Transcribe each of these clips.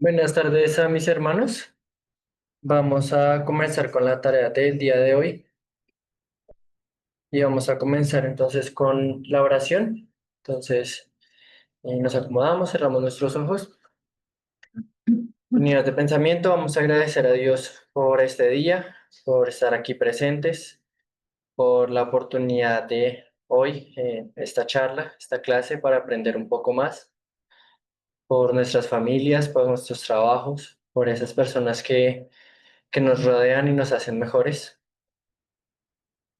Buenas tardes a mis hermanos. Vamos a comenzar con la tarea del día de hoy y vamos a comenzar entonces con la oración. Entonces, nos acomodamos, cerramos nuestros ojos. Unidos de pensamiento, vamos a agradecer a Dios por este día, por estar aquí presentes, por la oportunidad de hoy, esta charla, esta clase para aprender un poco más, por nuestras familias, por nuestros trabajos, por esas personas que nos rodean y nos hacen mejores.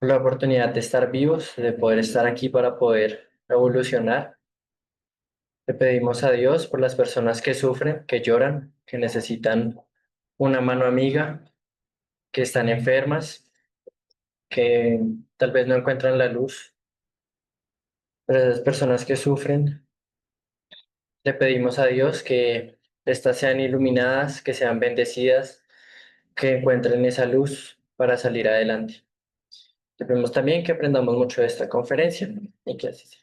La oportunidad de estar vivos, de poder estar aquí para poder evolucionar. Le pedimos a Dios por las personas que sufren, que lloran, que necesitan una mano amiga, que están enfermas, que tal vez no encuentran la luz. Por esas personas que sufren, le pedimos a Dios que éstas sean iluminadas, que sean bendecidas, que encuentren esa luz para salir adelante. Le pedimos también que aprendamos mucho de esta conferencia y que así sea.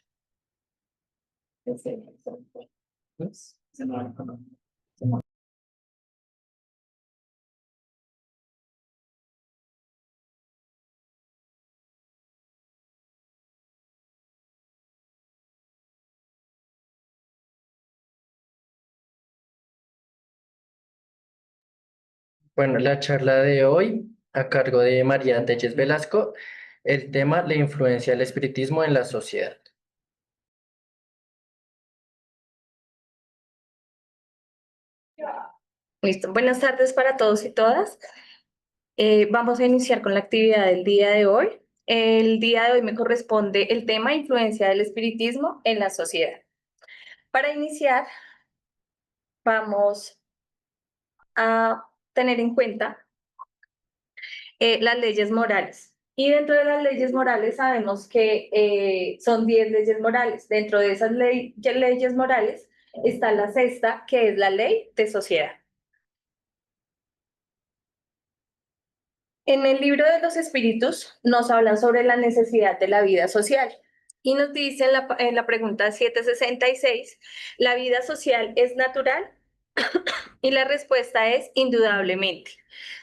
Bueno, la charla de hoy, a cargo de María Telles Velasco, el tema, la influencia del espiritismo en la sociedad. Listo. Buenas tardes para todos y todas. Vamos a iniciar con la actividad del día de hoy. El día de hoy me corresponde el tema influencia del espiritismo en la sociedad. Para iniciar, vamos a tener en cuenta las leyes morales. Y dentro de las leyes morales sabemos que son 10 leyes morales. Dentro de esas leyes morales está la sexta, que es la ley de sociedad. En el libro de los espíritus nos hablan sobre la necesidad de la vida social y nos dice en la pregunta 766, ¿la vida social es natural? Y la respuesta es indudablemente.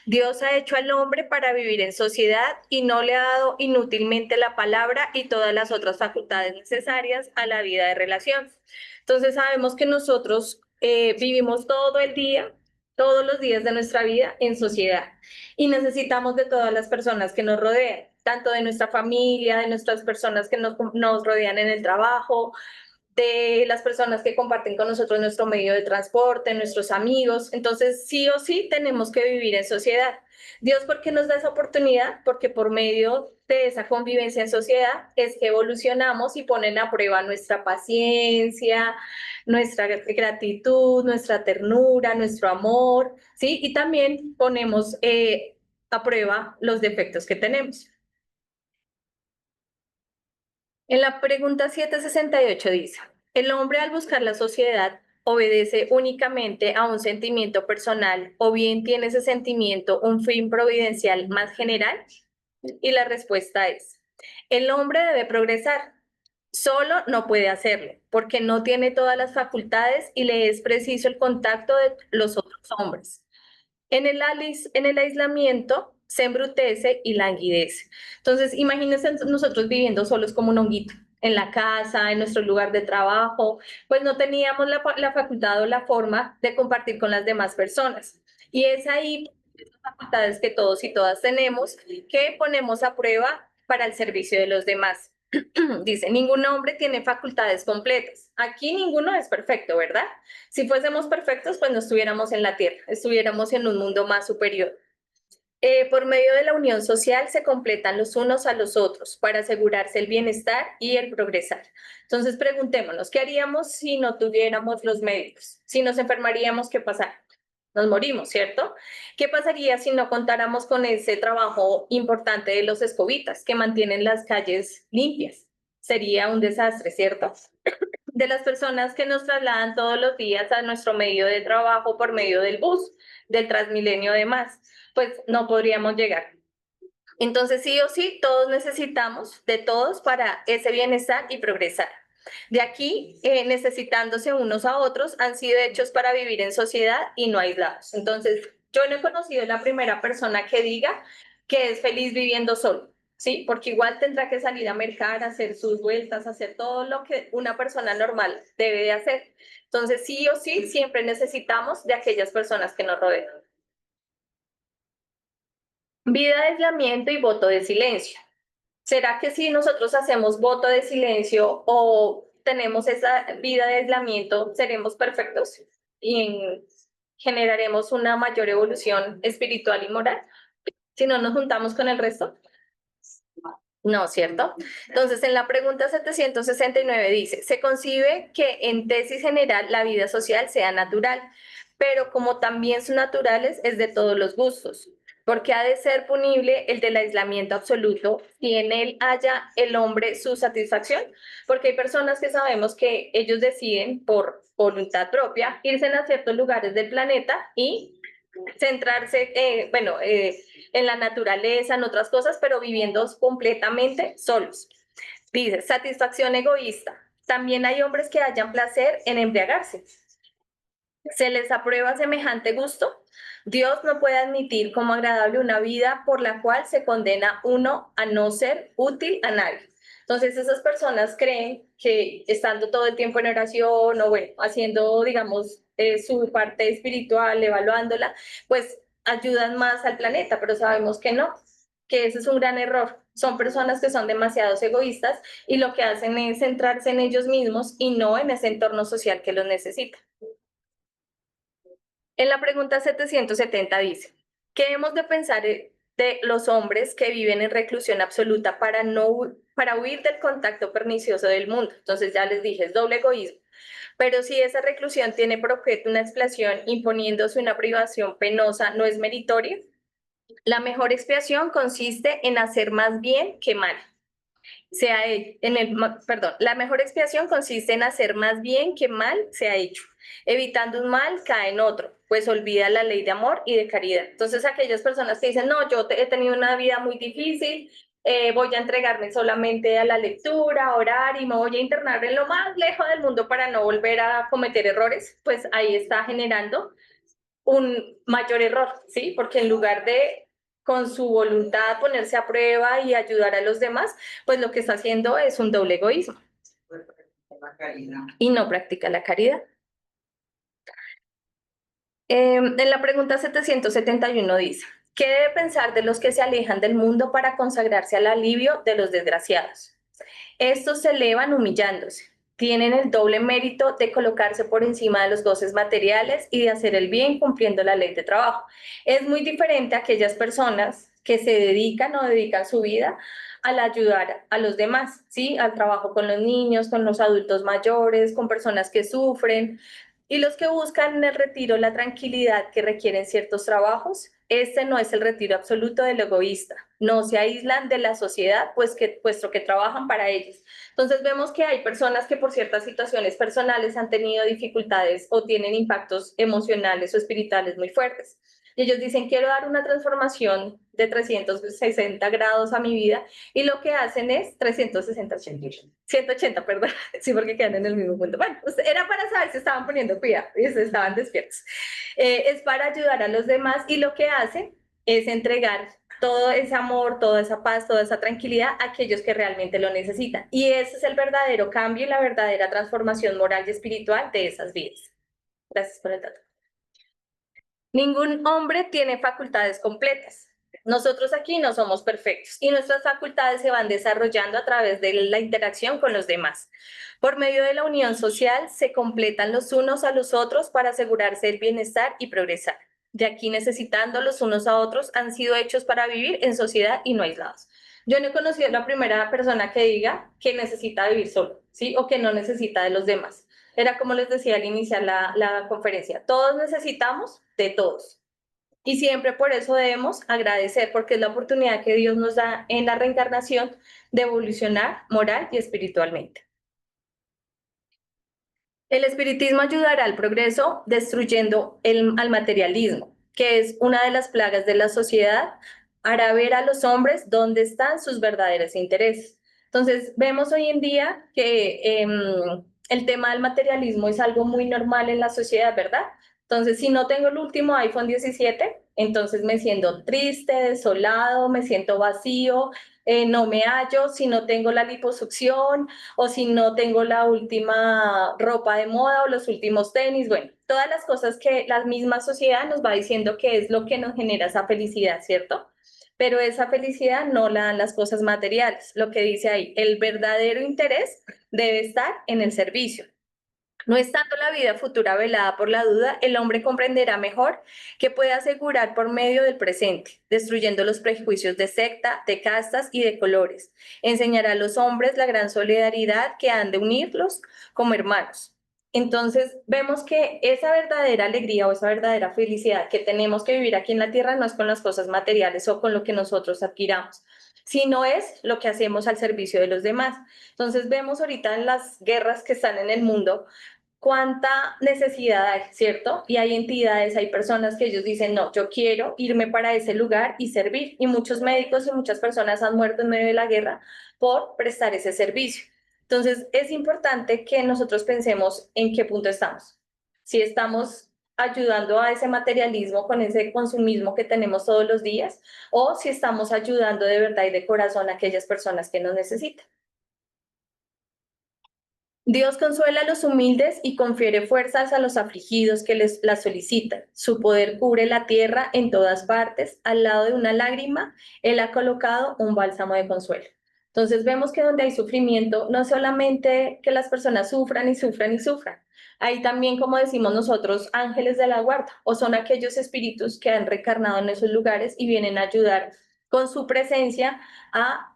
Dios ha hecho al hombre para vivir en sociedad y no le ha dado inútilmente la palabra y todas las otras facultades necesarias a la vida de relación. Entonces sabemos que nosotros vivimos todo el día, todos los días de nuestra vida en sociedad y necesitamos de todas las personas que nos rodean, tanto de nuestra familia, de nuestras personas que nos rodean en el trabajo, de las personas que comparten con nosotros nuestro medio de transporte, nuestros amigos. Entonces, sí o sí tenemos que vivir en sociedad. Dios, ¿por qué nos da esa oportunidad? Porque por medio de esa convivencia en sociedad es que evolucionamos y ponen a prueba nuestra paciencia, nuestra gratitud, nuestra ternura, nuestro amor, ¿sí? Y también ponemos a prueba los defectos que tenemos. En la pregunta 768 dice, ¿el hombre al buscar la sociedad obedece únicamente a un sentimiento personal o bien tiene ese sentimiento un fin providencial más general? Y la respuesta es, el hombre debe progresar, solo no puede hacerlo porque no tiene todas las facultades y le es preciso el contacto de los otros hombres. En el aislamiento se embrutece y languidece. Entonces, imagínense nosotros viviendo solos como un honguito, en la casa, en nuestro lugar de trabajo, pues no teníamos la facultad o la forma de compartir con las demás personas. Y es ahí, esas facultades que todos y todas tenemos, que ponemos a prueba para el servicio de los demás. Dice, ningún hombre tiene facultades completas. Aquí ninguno es perfecto, ¿verdad? Si fuésemos perfectos, pues no estuviéramos en la tierra, estuviéramos en un mundo más superior. Por medio de la unión social se completan los unos a los otros para asegurarse el bienestar y el progresar. Entonces preguntémonos, ¿qué haríamos si no tuviéramos los médicos? Si nos enfermaríamos, ¿qué pasaría? Nos morimos, ¿cierto? ¿Qué pasaría si no contáramos con ese trabajo importante de los escobitas que mantienen las calles limpias? Sería un desastre, ¿cierto? De las personas que nos trasladan todos los días a nuestro medio de trabajo por medio del bus, del Transmilenio demás, pues no podríamos llegar. Entonces, sí o sí, todos necesitamos de todos para ese bienestar y progresar. De aquí, necesitándose unos a otros, han sido hechos para vivir en sociedad y no aislados. Entonces, yo no he conocido la primera persona que diga que es feliz viviendo solo, ¿sí? Porque igual tendrá que salir a mercar, hacer sus vueltas, hacer todo lo que una persona normal debe de hacer. Entonces, sí o sí, siempre necesitamos de aquellas personas que nos rodean. Vida de aislamiento y voto de silencio. ¿Será que si nosotros hacemos voto de silencio o tenemos esa vida de aislamiento, seremos perfectos y generaremos una mayor evolución espiritual y moral si no nos juntamos con el resto? No, ¿cierto? Entonces, en la pregunta 769 dice, se concibe que en tesis general la vida social sea natural, pero como también son naturales, es de todos los gustos, porque ha de ser punible el del aislamiento absoluto si en él haya el hombre su satisfacción, porque hay personas que sabemos que ellos deciden por voluntad propia irse a ciertos lugares del planeta y centrarse, en la naturaleza, en otras cosas, pero viviendo completamente solos. Dice, satisfacción egoísta. También hay hombres que hallan placer en embriagarse. ¿Se les aprueba semejante gusto? Dios no puede admitir como agradable una vida por la cual se condena uno a no ser útil a nadie. Entonces esas personas creen que estando todo el tiempo en oración o bueno, haciendo, digamos, su parte espiritual, evaluándola, pues ayudan más al planeta, pero sabemos que no, que ese es un gran error. Son personas que son demasiado egoístas y lo que hacen es centrarse en ellos mismos y no en ese entorno social que los necesita. En la pregunta 770 dice, ¿qué hemos de pensar de los hombres que viven en reclusión absoluta para huir del contacto pernicioso del mundo? Entonces ya les dije, es doble egoísmo. Pero si esa reclusión tiene por objeto una expiación imponiéndose una privación penosa, ¿no es meritorio? La mejor expiación consiste en hacer más bien que mal. La mejor expiación consiste en hacer más bien que mal se ha hecho. Evitando un mal, cae en otro, pues olvida la ley de amor y de caridad. Entonces, aquellas personas que dicen, no, he tenido una vida muy difícil, voy a entregarme solamente a la lectura, a orar y me voy a internar en lo más lejos del mundo para no volver a cometer errores, pues ahí está generando un mayor error, ¿sí? Porque en lugar de con su voluntad ponerse a prueba y ayudar a los demás, pues lo que está haciendo es un doble egoísmo y no practica la caridad. En la pregunta 771 dice, ¿qué debe pensar de los que se alejan del mundo para consagrarse al alivio de los desgraciados? Estos se elevan humillándose. Tienen el doble mérito de colocarse por encima de los goces materiales y de hacer el bien cumpliendo la ley de trabajo. Es muy diferente a aquellas personas que se dedican o dedican su vida al ayudar a los demás, ¿sí? Al trabajo con los niños, con los adultos mayores, con personas que sufren. Y los que buscan en el retiro la tranquilidad que requieren ciertos trabajos, este no es el retiro absoluto del egoísta. No se aíslan de la sociedad, puesto que trabajan para ellos. Entonces vemos que hay personas que por ciertas situaciones personales han tenido dificultades o tienen impactos emocionales o espirituales muy fuertes. Y ellos dicen, quiero dar una transformación de 360 grados a mi vida, y lo que hacen es 360, 180, perdón, sí, porque quedan en el mismo punto. Bueno, pues era para saber si estaban poniendo cuidado y si estaban despiertos. Es para ayudar a los demás y lo que hacen es entregar todo ese amor, toda esa paz, toda esa tranquilidad a aquellos que realmente lo necesitan. Y ese es el verdadero cambio y la verdadera transformación moral y espiritual de esas vidas. Gracias por el dato. Ningún hombre tiene facultades completas. Nosotros aquí no somos perfectos y nuestras facultades se van desarrollando a través de la interacción con los demás. Por medio de la unión social se completan los unos a los otros para asegurarse el bienestar y progresar. De aquí necesitando los unos a otros han sido hechos para vivir en sociedad y no aislados. Yo no he conocido a la primera persona que diga que necesita vivir solo, ¿sí? O que no necesita de los demás. Era como les decía al iniciar la conferencia, todos necesitamos de todos. Y siempre por eso debemos agradecer, porque es la oportunidad que Dios nos da en la reencarnación de evolucionar moral y espiritualmente. El espiritismo ayudará al progreso destruyendo al materialismo, que es una de las plagas de la sociedad, hará ver a los hombres dónde están sus verdaderos intereses. Entonces, vemos hoy en día que el tema del materialismo es algo muy normal en la sociedad, ¿verdad? Entonces, si no tengo el último iPhone 17, entonces me siento triste, desolado, me siento vacío, no me hallo, si no tengo la liposucción o si no tengo la última ropa de moda o los últimos tenis, bueno, todas las cosas que la misma sociedad nos va diciendo que es lo que nos genera esa felicidad, ¿cierto? Pero esa felicidad no la dan las cosas materiales. Lo que dice ahí, el verdadero interés debe estar en el servicio. No estando la vida futura velada por la duda, el hombre comprenderá mejor que puede asegurar por medio del presente, destruyendo los prejuicios de secta, de castas y de colores. Enseñará a los hombres la gran solidaridad que han de unirlos como hermanos. Entonces, vemos que esa verdadera alegría o esa verdadera felicidad que tenemos que vivir aquí en la tierra no es con las cosas materiales o con lo que nosotros adquiramos, sino es lo que hacemos al servicio de los demás. Entonces, vemos ahorita en las guerras que están en el mundo, cuánta necesidad hay, ¿cierto? Y hay entidades, hay personas que ellos dicen, no, yo quiero irme para ese lugar y servir. Y muchos médicos y muchas personas han muerto en medio de la guerra por prestar ese servicio. Entonces, es importante que nosotros pensemos en qué punto estamos. Si estamos ayudando a ese materialismo con ese consumismo que tenemos todos los días, o si estamos ayudando de verdad y de corazón a aquellas personas que nos necesitan. Dios consuela a los humildes y confiere fuerzas a los afligidos que les las solicitan. Su poder cubre la tierra en todas partes. Al lado de una lágrima, Él ha colocado un bálsamo de consuelo. Entonces vemos que donde hay sufrimiento, no solamente que las personas sufran y sufran y sufran, hay también, como decimos nosotros, ángeles de la guarda, o son aquellos espíritus que han reencarnado en esos lugares y vienen a ayudar con su presencia a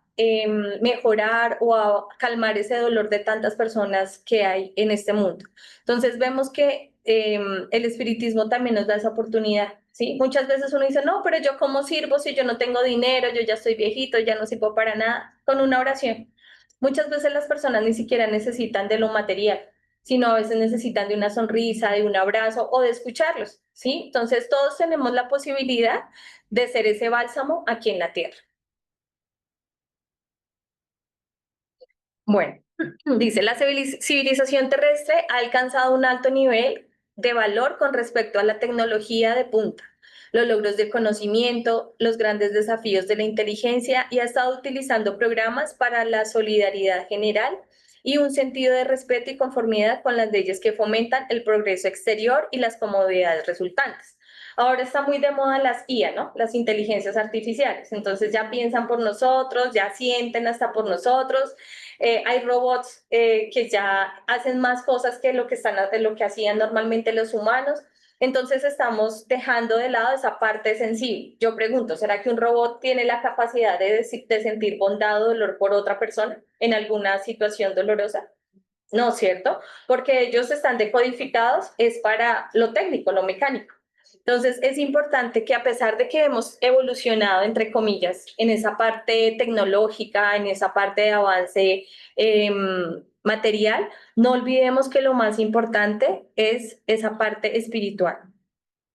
mejorar o a calmar ese dolor de tantas personas que hay en este mundo. Entonces vemos que el espiritismo también nos da esa oportunidad, ¿sí? Muchas veces uno dice, no, pero yo cómo sirvo si yo no tengo dinero, yo ya estoy viejito, ya no sirvo para nada, con una oración. Muchas veces las personas ni siquiera necesitan de lo material, sino a veces necesitan de una sonrisa, de un abrazo o de escucharlos, ¿sí? Entonces todos tenemos la posibilidad de ser ese bálsamo aquí en la tierra. Bueno, dice, la civilización terrestre ha alcanzado un alto nivel de valor con respecto a la tecnología de punta, los logros del conocimiento, los grandes desafíos de la inteligencia y ha estado utilizando programas para la solidaridad general y un sentido de respeto y conformidad con las leyes que fomentan el progreso exterior y las comodidades resultantes. Ahora está muy de moda las IA, ¿no? Las inteligencias artificiales. Entonces ya piensan por nosotros, ya sienten hasta por nosotros, hay robots que ya hacen más cosas que lo que hacían normalmente los humanos. Entonces estamos dejando de lado esa parte sensible. Yo pregunto, ¿será que un robot tiene la capacidad de sentir bondad o dolor por otra persona en alguna situación dolorosa? No, ¿cierto? Porque ellos están decodificados, es para lo técnico, lo mecánico. Entonces, es importante que a pesar de que hemos evolucionado, entre comillas, en esa parte tecnológica, en esa parte de avance material, no olvidemos que lo más importante es esa parte espiritual.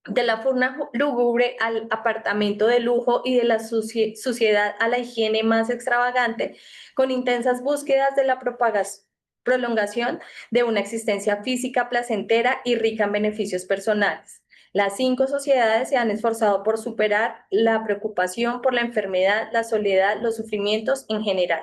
De la forma lúgubre al apartamento de lujo y de la suciedad a la higiene más extravagante, con intensas búsquedas de la prolongación de una existencia física placentera y rica en beneficios personales. Las 5 sociedades se han esforzado por superar la preocupación por la enfermedad, la soledad, los sufrimientos en general.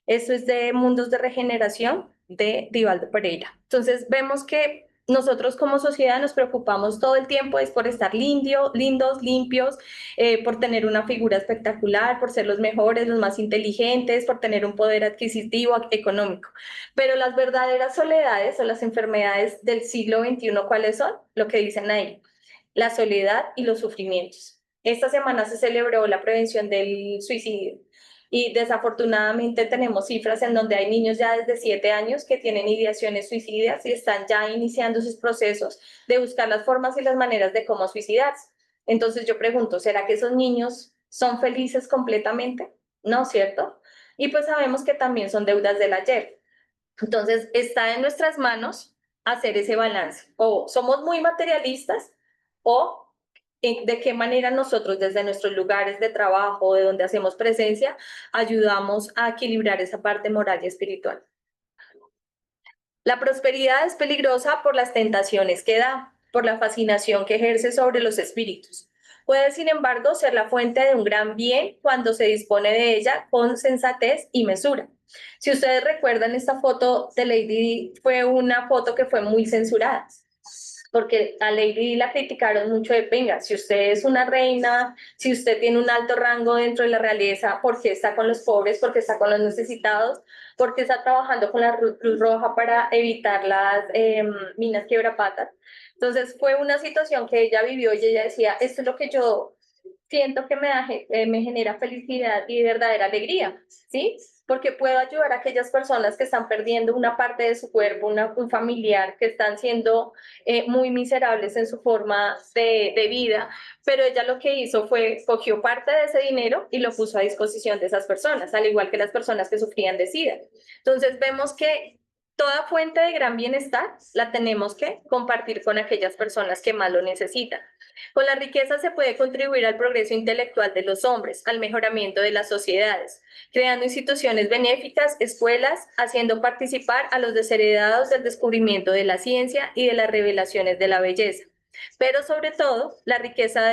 Esto es de Mundos de Regeneración de Divaldo Pereira. Entonces vemos que nosotros como sociedad nos preocupamos todo el tiempo es por estar lindos, limpios, por tener una figura espectacular, por ser los mejores, los más inteligentes, por tener un poder adquisitivo, económico. Pero las verdaderas soledades o las enfermedades del siglo XXI, ¿cuáles son? Lo que dicen ahí, la soledad y los sufrimientos. Esta semana se celebró la prevención del suicidio y desafortunadamente tenemos cifras en donde hay niños ya desde 7 años que tienen ideaciones suicidas y están ya iniciando sus procesos de buscar las formas y las maneras de cómo suicidarse. Entonces yo pregunto, ¿será que esos niños son felices completamente? No, ¿cierto? Y pues sabemos que también son deudas del ayer. Entonces está en nuestras manos hacer ese balance. O somos muy materialistas o de qué manera nosotros desde nuestros lugares de trabajo, de donde hacemos presencia, ayudamos a equilibrar esa parte moral y espiritual. La prosperidad es peligrosa por las tentaciones que da, por la fascinación que ejerce sobre los espíritus. Puede, sin embargo, ser la fuente de un gran bien cuando se dispone de ella con sensatez y mesura. Si ustedes recuerdan, esta foto de Lady Di fue una foto que fue muy censurada, porque a Lady Di la criticaron mucho de, venga, si usted es una reina, si usted tiene un alto rango dentro de la realeza, ¿por qué está con los pobres? ¿Por qué está con los necesitados? ¿Por qué está trabajando con la Cruz Roja para evitar las minas quiebrapatas? Entonces fue una situación que ella vivió y ella decía, esto es lo que yo siento que me genera felicidad y verdadera alegría, ¿sí? Porque puedo ayudar a aquellas personas que están perdiendo una parte de su cuerpo, un familiar, que están siendo muy miserables en su forma de vida, pero ella lo que hizo fue, cogió parte de ese dinero y lo puso a disposición de esas personas, al igual que las personas que sufrían de SIDA. Entonces vemos que toda fuente de gran bienestar la tenemos que compartir con aquellas personas que más lo necesitan. Con la riqueza se puede contribuir al progreso intelectual de los hombres, al mejoramiento de las sociedades, creando instituciones benéficas, escuelas, haciendo participar a los desheredados del descubrimiento de la ciencia y de las revelaciones de la belleza. Pero sobre todo, la riqueza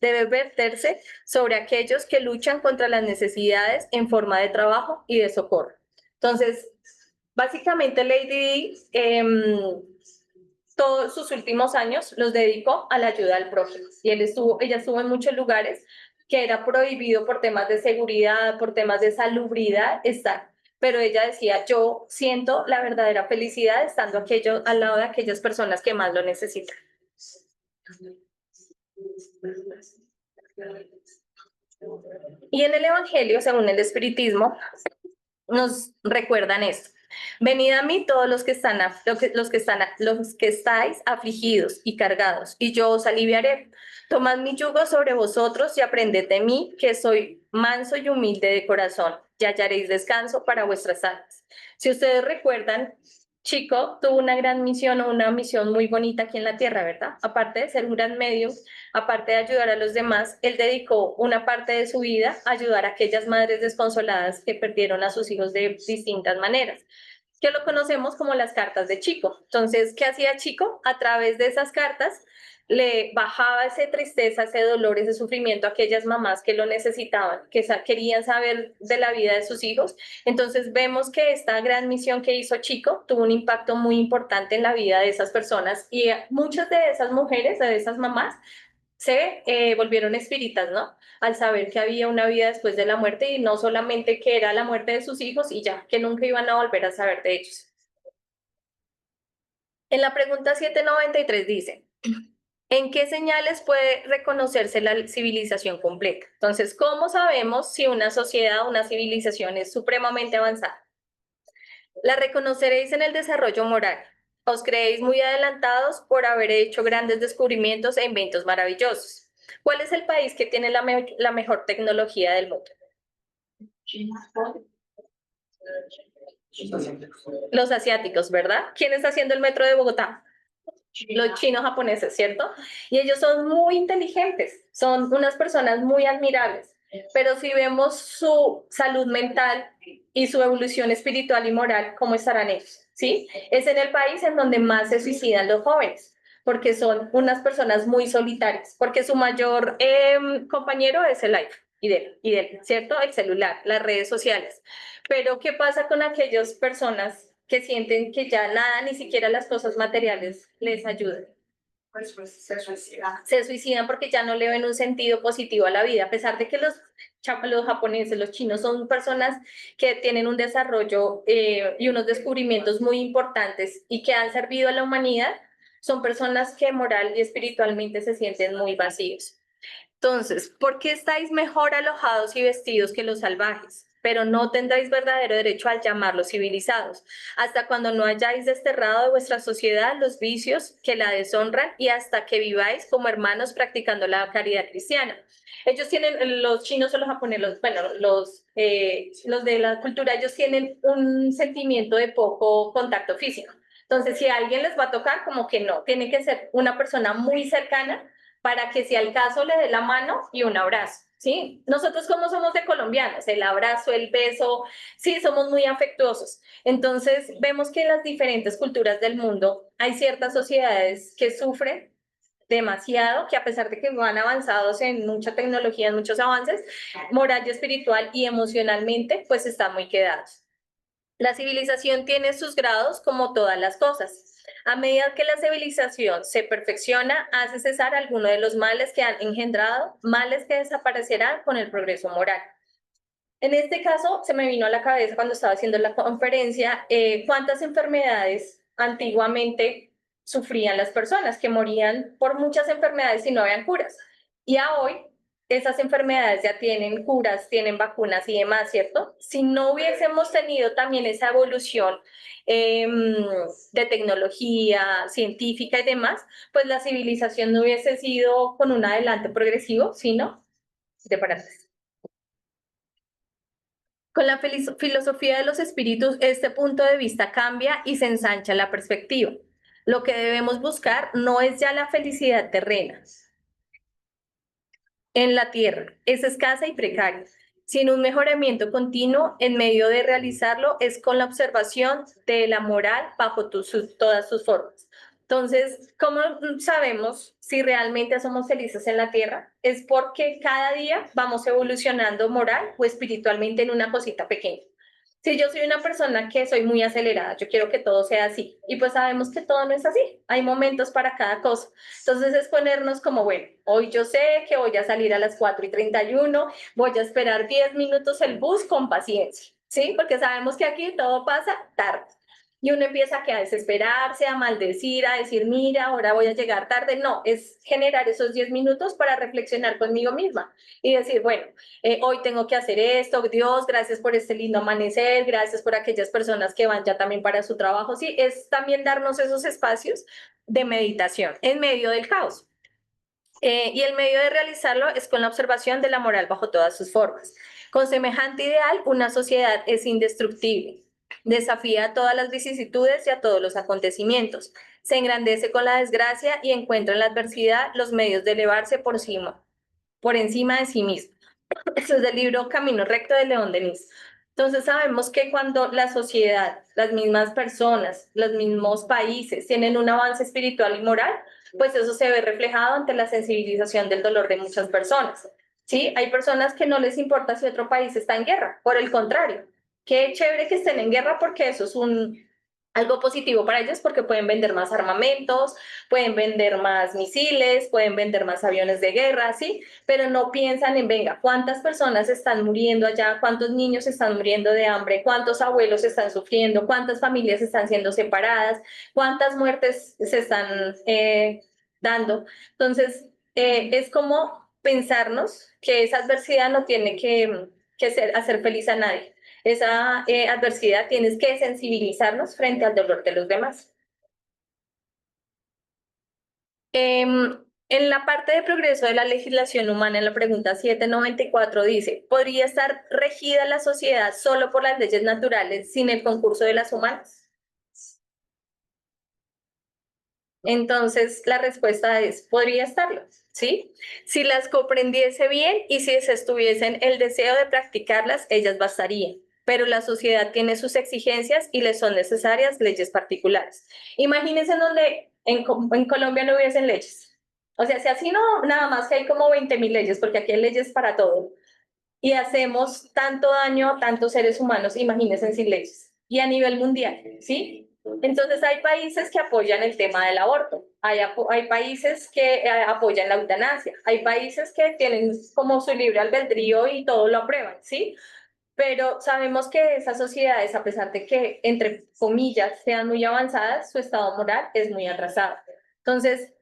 debe verterse sobre aquellos que luchan contra las necesidades en forma de trabajo y de socorro. Entonces, básicamente Lady todos sus últimos años los dedicó a la ayuda al prójimo. Y ella estuvo en muchos lugares que era prohibido por temas de seguridad, por temas de salubridad estar. Pero ella decía, yo siento la verdadera felicidad estando al lado de aquellas personas que más lo necesitan. Y en el Evangelio, según el Espiritismo, nos recuerdan esto. Venid a mí todos los que estáis afligidos y cargados, y yo os aliviaré. Tomad mi yugo sobre vosotros y aprended de mí, que soy manso y humilde de corazón, y hallaréis descanso para vuestras almas. Si ustedes recuerdan, Chico tuvo una gran misión o una misión muy bonita aquí en la tierra, ¿verdad? Aparte de ser un gran medio, aparte de ayudar a los demás, él dedicó una parte de su vida a ayudar a aquellas madres desconsoladas que perdieron a sus hijos de distintas maneras, que lo conocemos como las cartas de Chico. Entonces, ¿qué hacía Chico? A través de esas cartas le bajaba esa tristeza, ese dolor, ese sufrimiento a aquellas mamás que lo necesitaban, que querían saber de la vida de sus hijos. Entonces vemos que esta gran misión que hizo Chico tuvo un impacto muy importante en la vida de esas personas y muchas de esas mujeres, de esas mamás, se volvieron espíritas, ¿no? Al saber que había una vida después de la muerte y no solamente que era la muerte de sus hijos y ya, que nunca iban a volver a saber de ellos. En la pregunta 793 dice, ¿en qué señales puede reconocerse la civilización completa? Entonces, ¿cómo sabemos si una sociedad o una civilización es supremamente avanzada? La reconoceréis en el desarrollo moral. Os creéis muy adelantados por haber hecho grandes descubrimientos e inventos maravillosos. ¿Cuál es el país que tiene la mejor tecnología del mundo? Los asiáticos, ¿verdad? ¿Quién está haciendo el metro de Bogotá? Los chinos japoneses, ¿cierto? Y ellos son muy inteligentes, son unas personas muy admirables, pero si vemos su salud mental y su evolución espiritual y moral, ¿cómo estarán ellos? ¿Sí? Es en el país en donde más se suicidan los jóvenes, porque son unas personas muy solitarias, porque su mayor compañero es el iPhone ¿cierto? El celular, las redes sociales. Pero ¿qué pasa con aquellas personas que sienten que ya nada, ni siquiera las cosas materiales les ayudan? Pues se suicidan. Se suicidan porque ya no le ven un sentido positivo a la vida, a pesar de que los japoneses, los chinos son personas que tienen un desarrollo y unos descubrimientos muy importantes y que han servido a la humanidad, son personas que moral y espiritualmente se sienten muy vacíos. Entonces, ¿por qué estáis mejor alojados y vestidos que los salvajes? Pero no tendréis verdadero derecho al llamarlos civilizados, hasta cuando no hayáis desterrado de vuestra sociedad los vicios que la deshonran y hasta que viváis como hermanos practicando la caridad cristiana. Ellos tienen, los chinos o los japoneses, bueno, los de la cultura, ellos tienen un sentimiento de poco contacto físico. Entonces, si alguien les va a tocar, como que no, tiene que ser una persona muy cercana para que si al caso le dé la mano y un abrazo. ¿Sí? Nosotros como somos de colombianos, el abrazo, el beso, sí, somos muy afectuosos. Entonces, vemos que en las diferentes culturas del mundo hay ciertas sociedades que sufren demasiado, que a pesar de que van avanzados en mucha tecnología, en muchos avances, moral y espiritual y emocionalmente, pues están muy quedados. La civilización tiene sus grados como todas las cosas. A medida que la civilización se perfecciona, hace cesar algunos de los males que han engendrado, males que desaparecerán con el progreso moral. En este caso, se me vino a la cabeza cuando estaba haciendo la conferencia, cuántas enfermedades antiguamente sufrían las personas, que morían por muchas enfermedades y no habían curas. Y a hoy, esas enfermedades ya tienen curas, tienen vacunas y demás, ¿cierto? Si no hubiésemos tenido también esa evolución de tecnología científica y demás, pues la civilización no hubiese sido con un adelante progresivo, sino de para atrás. Con la filosofía de los espíritus, este punto de vista cambia y se ensancha la perspectiva. Lo que debemos buscar no es ya la felicidad terrena en la tierra, es escasa y precaria. Sin un mejoramiento continuo, en medio de realizarlo es con la observación de la moral bajo todas sus formas. Entonces, ¿cómo sabemos si realmente somos felices en la tierra? Es porque cada día vamos evolucionando moral o espiritualmente en una cosita pequeña. Si yo soy una persona que soy muy acelerada, yo quiero que todo sea así. Y pues sabemos que todo no es así. Hay momentos para cada cosa. Entonces es ponernos como, bueno, hoy yo sé que voy a salir a las 4:31, voy a esperar 10 minutos el bus con paciencia, ¿sí? Porque sabemos que aquí todo pasa tarde. Y uno empieza a desesperarse, a maldecir, a decir, mira, ahora voy a llegar tarde. No, es generar esos 10 minutos para reflexionar conmigo misma y decir, bueno, hoy tengo que hacer esto, Dios, gracias por este lindo amanecer, gracias por aquellas personas que van ya también para su trabajo. Sí, es también darnos esos espacios de meditación en medio del caos. Y el medio de realizarlo es con la observación de la moral bajo todas sus formas. Con semejante ideal, una sociedad es indestructible. Desafía a todas las vicisitudes y a todos los acontecimientos. Se engrandece con la desgracia y encuentra en la adversidad los medios de elevarse por encima de sí mismo. Esto es del libro Camino Recto de León Denis. Entonces sabemos que cuando la sociedad, las mismas personas, los mismos países tienen un avance espiritual y moral, pues eso se ve reflejado ante la sensibilización del dolor de muchas personas. ¿Sí? Hay personas que no les importa si otro país está en guerra, por el contrario, qué chévere que estén en guerra porque eso es algo positivo para ellos porque pueden vender más armamentos, pueden vender más misiles, pueden vender más aviones de guerra, ¿sí? Pero no piensan en, venga, cuántas personas están muriendo allá, cuántos niños están muriendo de hambre, cuántos abuelos están sufriendo, cuántas familias están siendo separadas, cuántas muertes se están dando. Entonces, es como pensarnos que esa adversidad no tiene que hacer feliz a nadie. Esa adversidad tienes que sensibilizarnos frente al dolor de los demás. En la parte de progreso de la legislación humana, en la pregunta 794 dice, ¿podría estar regida la sociedad solo por las leyes naturales sin el concurso de las humanas? Entonces, la respuesta es, podría estarlo, ¿sí? Si las comprendiese bien y si se estuviesen el deseo de practicarlas, ellas bastarían. Pero la sociedad tiene sus exigencias y le son necesarias leyes particulares. Imagínense donde en Colombia no hubiesen leyes. O sea, si así no, nada más que hay como 20.000 leyes, porque aquí hay leyes para todo. Y hacemos tanto daño a tantos seres humanos, imagínense sin leyes. Y a nivel mundial, ¿sí? Entonces hay países que apoyan el tema del aborto, hay países que apoyan la eutanasia, hay países que tienen como su libre albedrío y todo lo aprueban, ¿sí? Pero sabemos que esas sociedades, a pesar de que, entre comillas, sean muy avanzadas, su estado moral es muy atrasado. Entonces,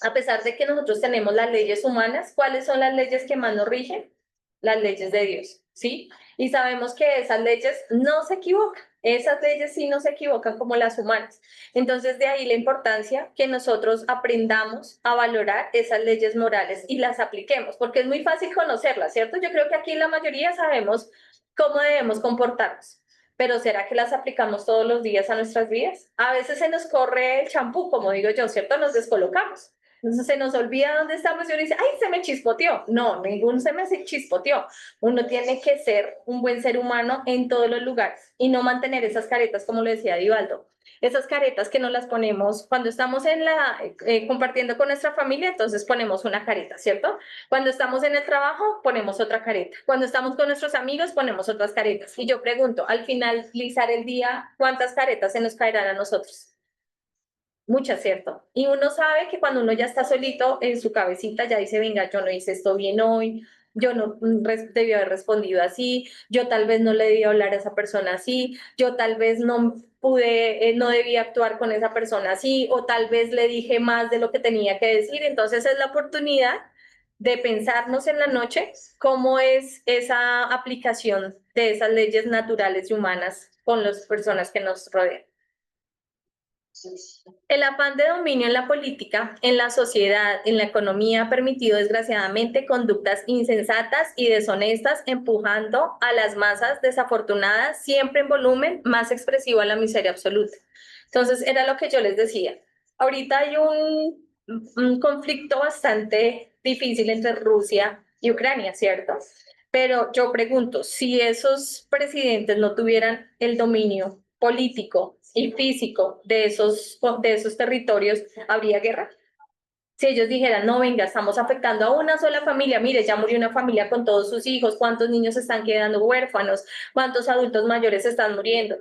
a pesar de que nosotros tenemos las leyes humanas, ¿cuáles son las leyes que más nos rigen? Las leyes de Dios, ¿sí? Y sabemos que esas leyes no se equivocan, esas leyes sí no se equivocan como las humanas. Entonces, de ahí la importancia que nosotros aprendamos a valorar esas leyes morales y las apliquemos, porque es muy fácil conocerlas, ¿cierto? Yo creo que aquí la mayoría sabemos cómo debemos comportarnos. Pero ¿será que las aplicamos todos los días a nuestras vidas? A veces se nos corre el champú, como digo yo, ¿cierto? Nos descolocamos. Entonces se nos olvida dónde estamos y uno dice, ay, se me chispoteó. No, ningún se me chispoteó. Uno tiene que ser un buen ser humano en todos los lugares y no mantener esas caretas, como lo decía Divaldo. Esas caretas que nos las ponemos cuando estamos compartiendo con nuestra familia, entonces ponemos una careta, ¿cierto? Cuando estamos en el trabajo, ponemos otra careta. Cuando estamos con nuestros amigos, ponemos otras caretas. Y yo pregunto, al finalizar el día, ¿cuántas caretas se nos caerán a nosotros? Muchas, ¿cierto? Y uno sabe que cuando uno ya está solito en su cabecita, ya dice, venga, yo no hice esto bien hoy, yo no debí haber respondido así, yo tal vez no le debí hablar a esa persona así, yo tal vez no pude, no debí actuar con esa persona así, o tal vez le dije más de lo que tenía que decir. Entonces es la oportunidad de pensarnos en la noche cómo es esa aplicación de esas leyes naturales y humanas con las personas que nos rodean. El afán de dominio en la política, en la sociedad, en la economía ha permitido desgraciadamente conductas insensatas y deshonestas, empujando a las masas desafortunadas siempre en volumen más expresivo a la miseria absoluta. Entonces, era lo que yo les decía. Ahorita hay un conflicto bastante difícil entre Rusia y Ucrania, ¿cierto? Pero yo pregunto, si esos presidentes no tuvieran el dominio político y físico de esos territorios, ¿habría guerra? Si ellos dijeran, no, venga, estamos afectando a una sola familia, mire, ya murió una familia con todos sus hijos, ¿cuántos niños están quedando huérfanos? ¿Cuántos adultos mayores están muriendo?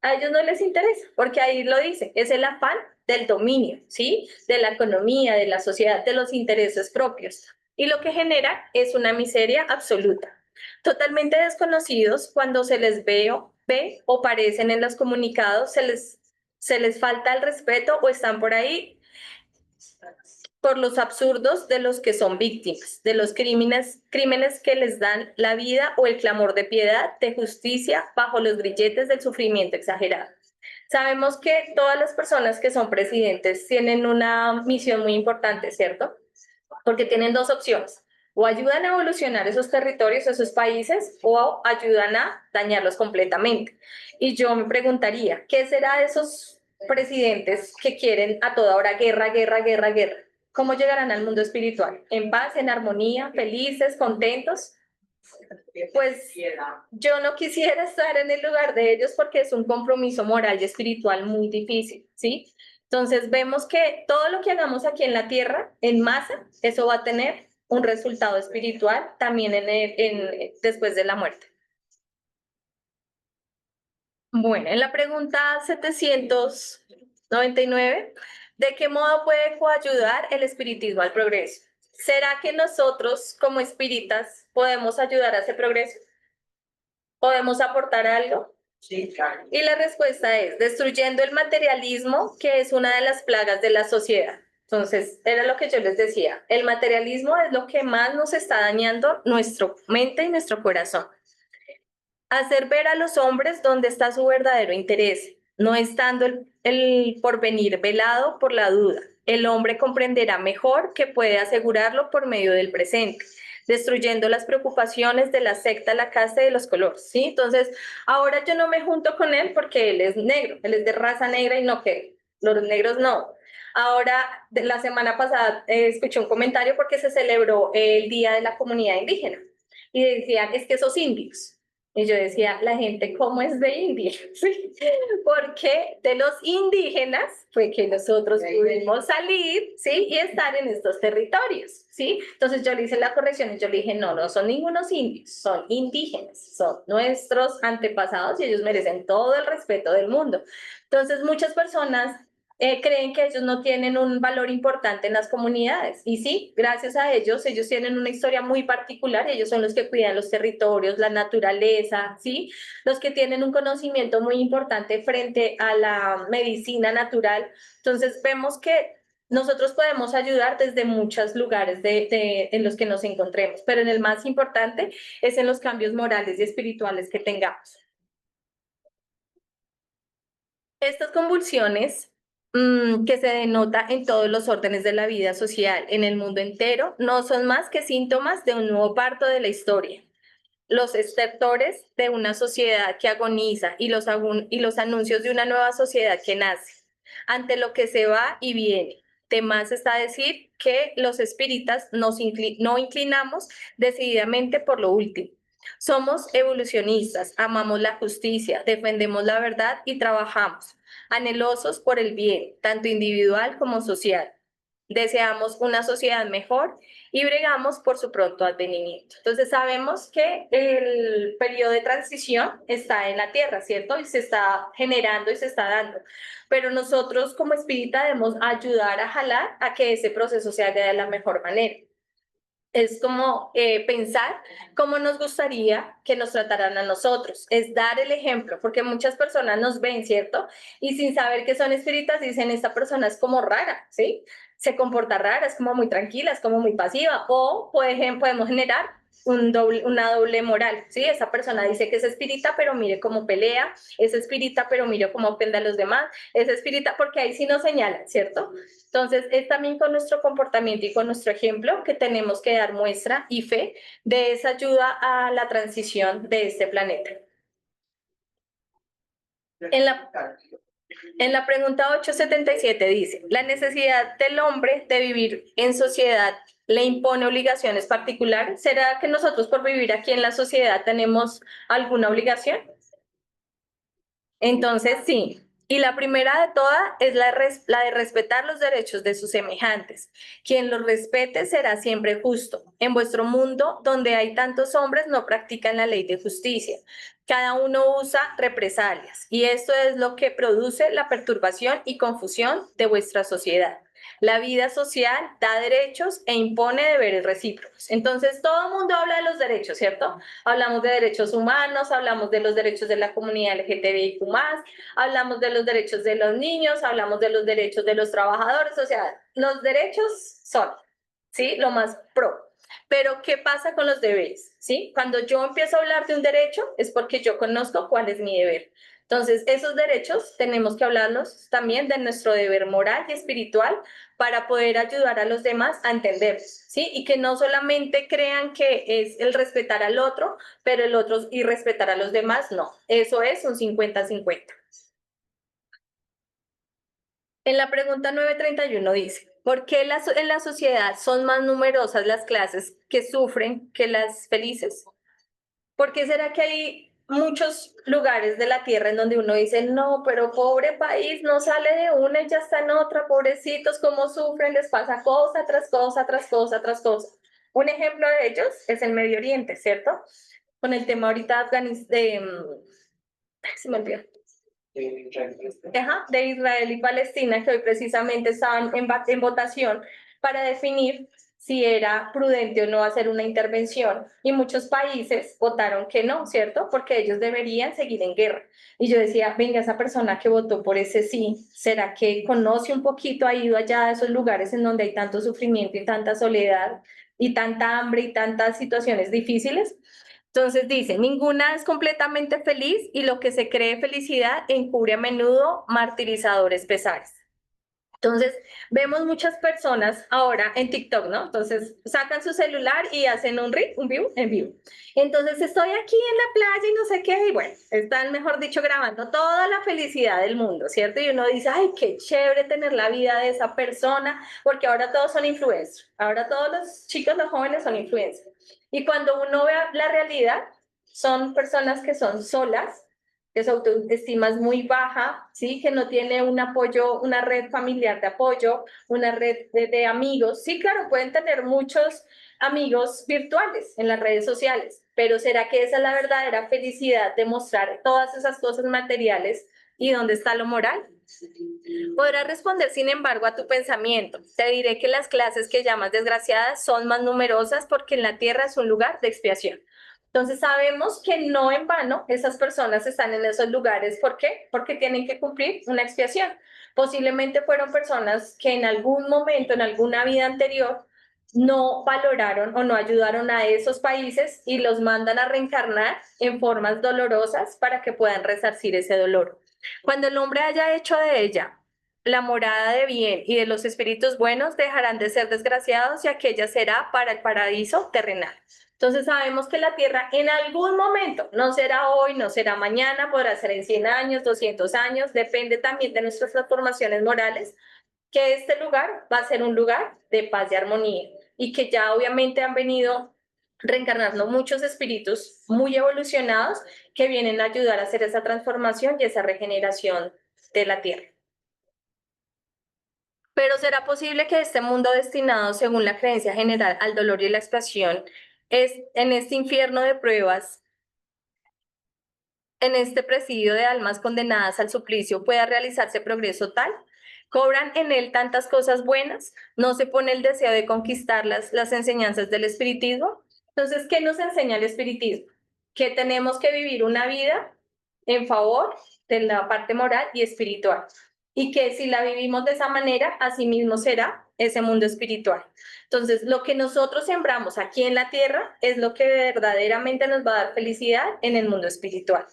A ellos no les interesa, porque ahí lo dice, es el afán del dominio, ¿sí? De la economía, de la sociedad, de los intereses propios. Y lo que genera es una miseria absoluta. Totalmente desconocidos, cuando se les ve o aparecen en los comunicados, se les falta el respeto o están por ahí por los absurdos de los que son víctimas, de los crímenes que les dan la vida o el clamor de piedad, de justicia, bajo los grilletes del sufrimiento exagerado. Sabemos que todas las personas que son presidentes tienen una misión muy importante, ¿cierto? Porque tienen dos opciones: o ayudan a evolucionar esos territorios, esos países, o ayudan a dañarlos completamente. Y yo me preguntaría, ¿qué será de esos presidentes que quieren a toda hora guerra, guerra, guerra, guerra? ¿Cómo llegarán al mundo espiritual? ¿En paz, en armonía, felices, contentos? Pues yo no quisiera estar en el lugar de ellos porque es un compromiso moral y espiritual muy difícil, ¿sí? Entonces vemos que todo lo que hagamos aquí en la tierra, en masa, eso va a tener un resultado espiritual también después de la muerte. Bueno, en la pregunta 799, ¿de qué modo puede coayudar el espiritismo al progreso? ¿Será que nosotros como espíritas podemos ayudar a ese progreso? ¿Podemos aportar algo? Sí, claro. Y la respuesta es destruyendo el materialismo, que es una de las plagas de la sociedad. Entonces, era lo que yo les decía. El materialismo es lo que más nos está dañando nuestra mente y nuestro corazón. Hacer ver a los hombres dónde está su verdadero interés, no estando el porvenir velado por la duda. El hombre comprenderá mejor que puede asegurarlo por medio del presente, destruyendo las preocupaciones de la secta, la casta y de los colores, ¿sí? Entonces, ahora yo no me junto con él porque él es negro, él es de raza negra y no que los negros no. Ahora, la semana pasada escuché un comentario porque se celebró el Día de la Comunidad Indígena y decían, es que esos indios. Y yo decía, la gente, ¿cómo es de India? ¿Sí? Porque de los indígenas fue que nosotros pudimos salir, ¿sí? Y estar en estos territorios, ¿sí? Entonces yo le hice la corrección y yo le dije, no, no son ningunos indios, son indígenas, son nuestros antepasados y ellos merecen todo el respeto del mundo. Entonces muchas personas creen que ellos no tienen un valor importante en las comunidades. Y sí, gracias a ellos, ellos tienen una historia muy particular, ellos son los que cuidan los territorios, la naturaleza, ¿sí? Los que tienen un conocimiento muy importante frente a la medicina natural. Entonces vemos que nosotros podemos ayudar desde muchos lugares en los que nos encontremos, pero en el más importante es en los cambios morales y espirituales que tengamos. Estas convulsiones que se denota en todos los órdenes de la vida social en el mundo entero no son más que síntomas de un nuevo parto de la historia. Los estertores de una sociedad que agoniza y los anuncios de una nueva sociedad que nace, ante lo que se va y viene. De más está decir que los espíritas no inclinamos decididamente por lo último. Somos evolucionistas, amamos la justicia, defendemos la verdad y trabajamos, anhelosos por el bien, tanto individual como social. Deseamos una sociedad mejor y bregamos por su pronto advenimiento. Entonces sabemos que el periodo de transición está en la Tierra, ¿cierto? Y se está generando y se está dando. Pero nosotros como espírita debemos ayudar a jalar a que ese proceso se haga de la mejor manera. Es como pensar cómo nos gustaría que nos trataran a nosotros, es dar el ejemplo, porque muchas personas nos ven, ¿cierto? Y sin saber que son espíritas dicen, esta persona es como rara, ¿sí? Se comporta rara, es como muy tranquila, es como muy pasiva, o podemos generar una doble moral, ¿sí? Esa persona dice que es espírita, pero mire cómo pelea, es espírita, pero mire cómo ofende a los demás, es espírita, porque ahí sí nos señalan, ¿cierto? Entonces, es también con nuestro comportamiento y con nuestro ejemplo que tenemos que dar muestra y fe de esa ayuda a la transición de este planeta. En la pregunta 877 dice, ¿la necesidad del hombre de vivir en sociedad le impone obligaciones particulares? ¿Será que nosotros por vivir aquí en la sociedad tenemos alguna obligación? Entonces, sí. Y la primera de todas es la de respetar los derechos de sus semejantes. Quien los respete será siempre justo. En vuestro mundo, donde hay tantos hombres, no practican la ley de justicia. Cada uno usa represalias. Y esto es lo que produce la perturbación y confusión de vuestra sociedad. La vida social da derechos e impone deberes recíprocos. Entonces, todo el mundo habla de los derechos, ¿cierto? Hablamos de derechos humanos, hablamos de los derechos de la comunidad LGTBIQ+, hablamos de los derechos de los niños, hablamos de los derechos de los trabajadores, o sea, los derechos son, ¿sí? Lo más pro. Pero, ¿qué pasa con los deberes? ¿Sí? Cuando yo empiezo a hablar de un derecho, es porque yo conozco cuál es mi deber. Entonces, esos derechos tenemos que hablarlos también de nuestro deber moral y espiritual para poder ayudar a los demás a entender, ¿sí? Y que no solamente crean que es el respetar al otro, pero el otro y respetar a los demás, no. Eso es un 50-50. En la pregunta 931 dice, ¿por qué en la sociedad son más numerosas las clases que sufren que las felices? ¿Por qué será que hay muchos lugares de la tierra en donde uno dice, no, pero pobre país, no sale de una y ya está en otra, pobrecitos, cómo sufren, les pasa cosa tras cosa, tras cosa, tras cosa? Un ejemplo de ellos es el Medio Oriente, ¿cierto? Con el tema ahorita se me olvidó. De Israel y Palestina, que hoy precisamente estaban en votación para definir si era prudente o no hacer una intervención. Y muchos países votaron que no, ¿cierto? Porque ellos deberían seguir en guerra. Y yo decía, venga, esa persona que votó por ese sí, ¿será que conoce un poquito, ha ido allá a esos lugares en donde hay tanto sufrimiento y tanta soledad y tanta hambre y tantas situaciones difíciles? Entonces dice, ninguna es completamente feliz y lo que se cree felicidad encubre a menudo martirizadores pesares. Entonces, vemos muchas personas ahora en TikTok, ¿no? Entonces, sacan su celular y hacen un vivo, en vivo. Entonces, estoy aquí en la playa y no sé qué, y bueno, están, mejor dicho, grabando toda la felicidad del mundo, ¿cierto? Y uno dice, ay, qué chévere tener la vida de esa persona, porque ahora todos son influencers. Ahora todos los chicos, los jóvenes son influencers. Y cuando uno ve la realidad, son personas que son solas, que su autoestima es muy baja, ¿sí? Que no tiene un apoyo, una red familiar de apoyo, una red de amigos. Sí, claro, pueden tener muchos amigos virtuales en las redes sociales, pero ¿será que esa es la verdadera felicidad de mostrar todas esas cosas materiales y dónde está lo moral? Podrás responder, sin embargo, a tu pensamiento. Te diré que las clases que llamas desgraciadas son más numerosas porque en la tierra es un lugar de expiación. Entonces sabemos que no en vano esas personas están en esos lugares. ¿Por qué? Porque tienen que cumplir una expiación. Posiblemente fueron personas que en algún momento, en alguna vida anterior, no valoraron o no ayudaron a esos países y los mandan a reencarnar en formas dolorosas para que puedan resarcir ese dolor. Cuando el hombre haya hecho de ella la morada de bien y de los espíritus buenos, dejarán de ser desgraciados y aquella será para el paraíso terrenal. Entonces sabemos que la tierra en algún momento, no será hoy, no será mañana, podrá ser en 100 años, 200 años, depende también de nuestras transformaciones morales, que este lugar va a ser un lugar de paz y armonía y que ya obviamente han venido reencarnando muchos espíritus muy evolucionados que vienen a ayudar a hacer esa transformación y esa regeneración de la Tierra. Pero ¿será posible que este mundo destinado, según la creencia general, al dolor y la expiación, es en este infierno de pruebas, en este presidio de almas condenadas al suplicio, pueda realizarse progreso tal? ¿Cobran en él tantas cosas buenas? ¿No se pone el deseo de conquistar las enseñanzas del espiritismo? Entonces, ¿qué nos enseña el espiritismo? Que tenemos que vivir una vida en favor de la parte moral y espiritual. Y que si la vivimos de esa manera, así mismo será ese mundo espiritual. Entonces, lo que nosotros sembramos aquí en la tierra es lo que verdaderamente nos va a dar felicidad en el mundo espiritual.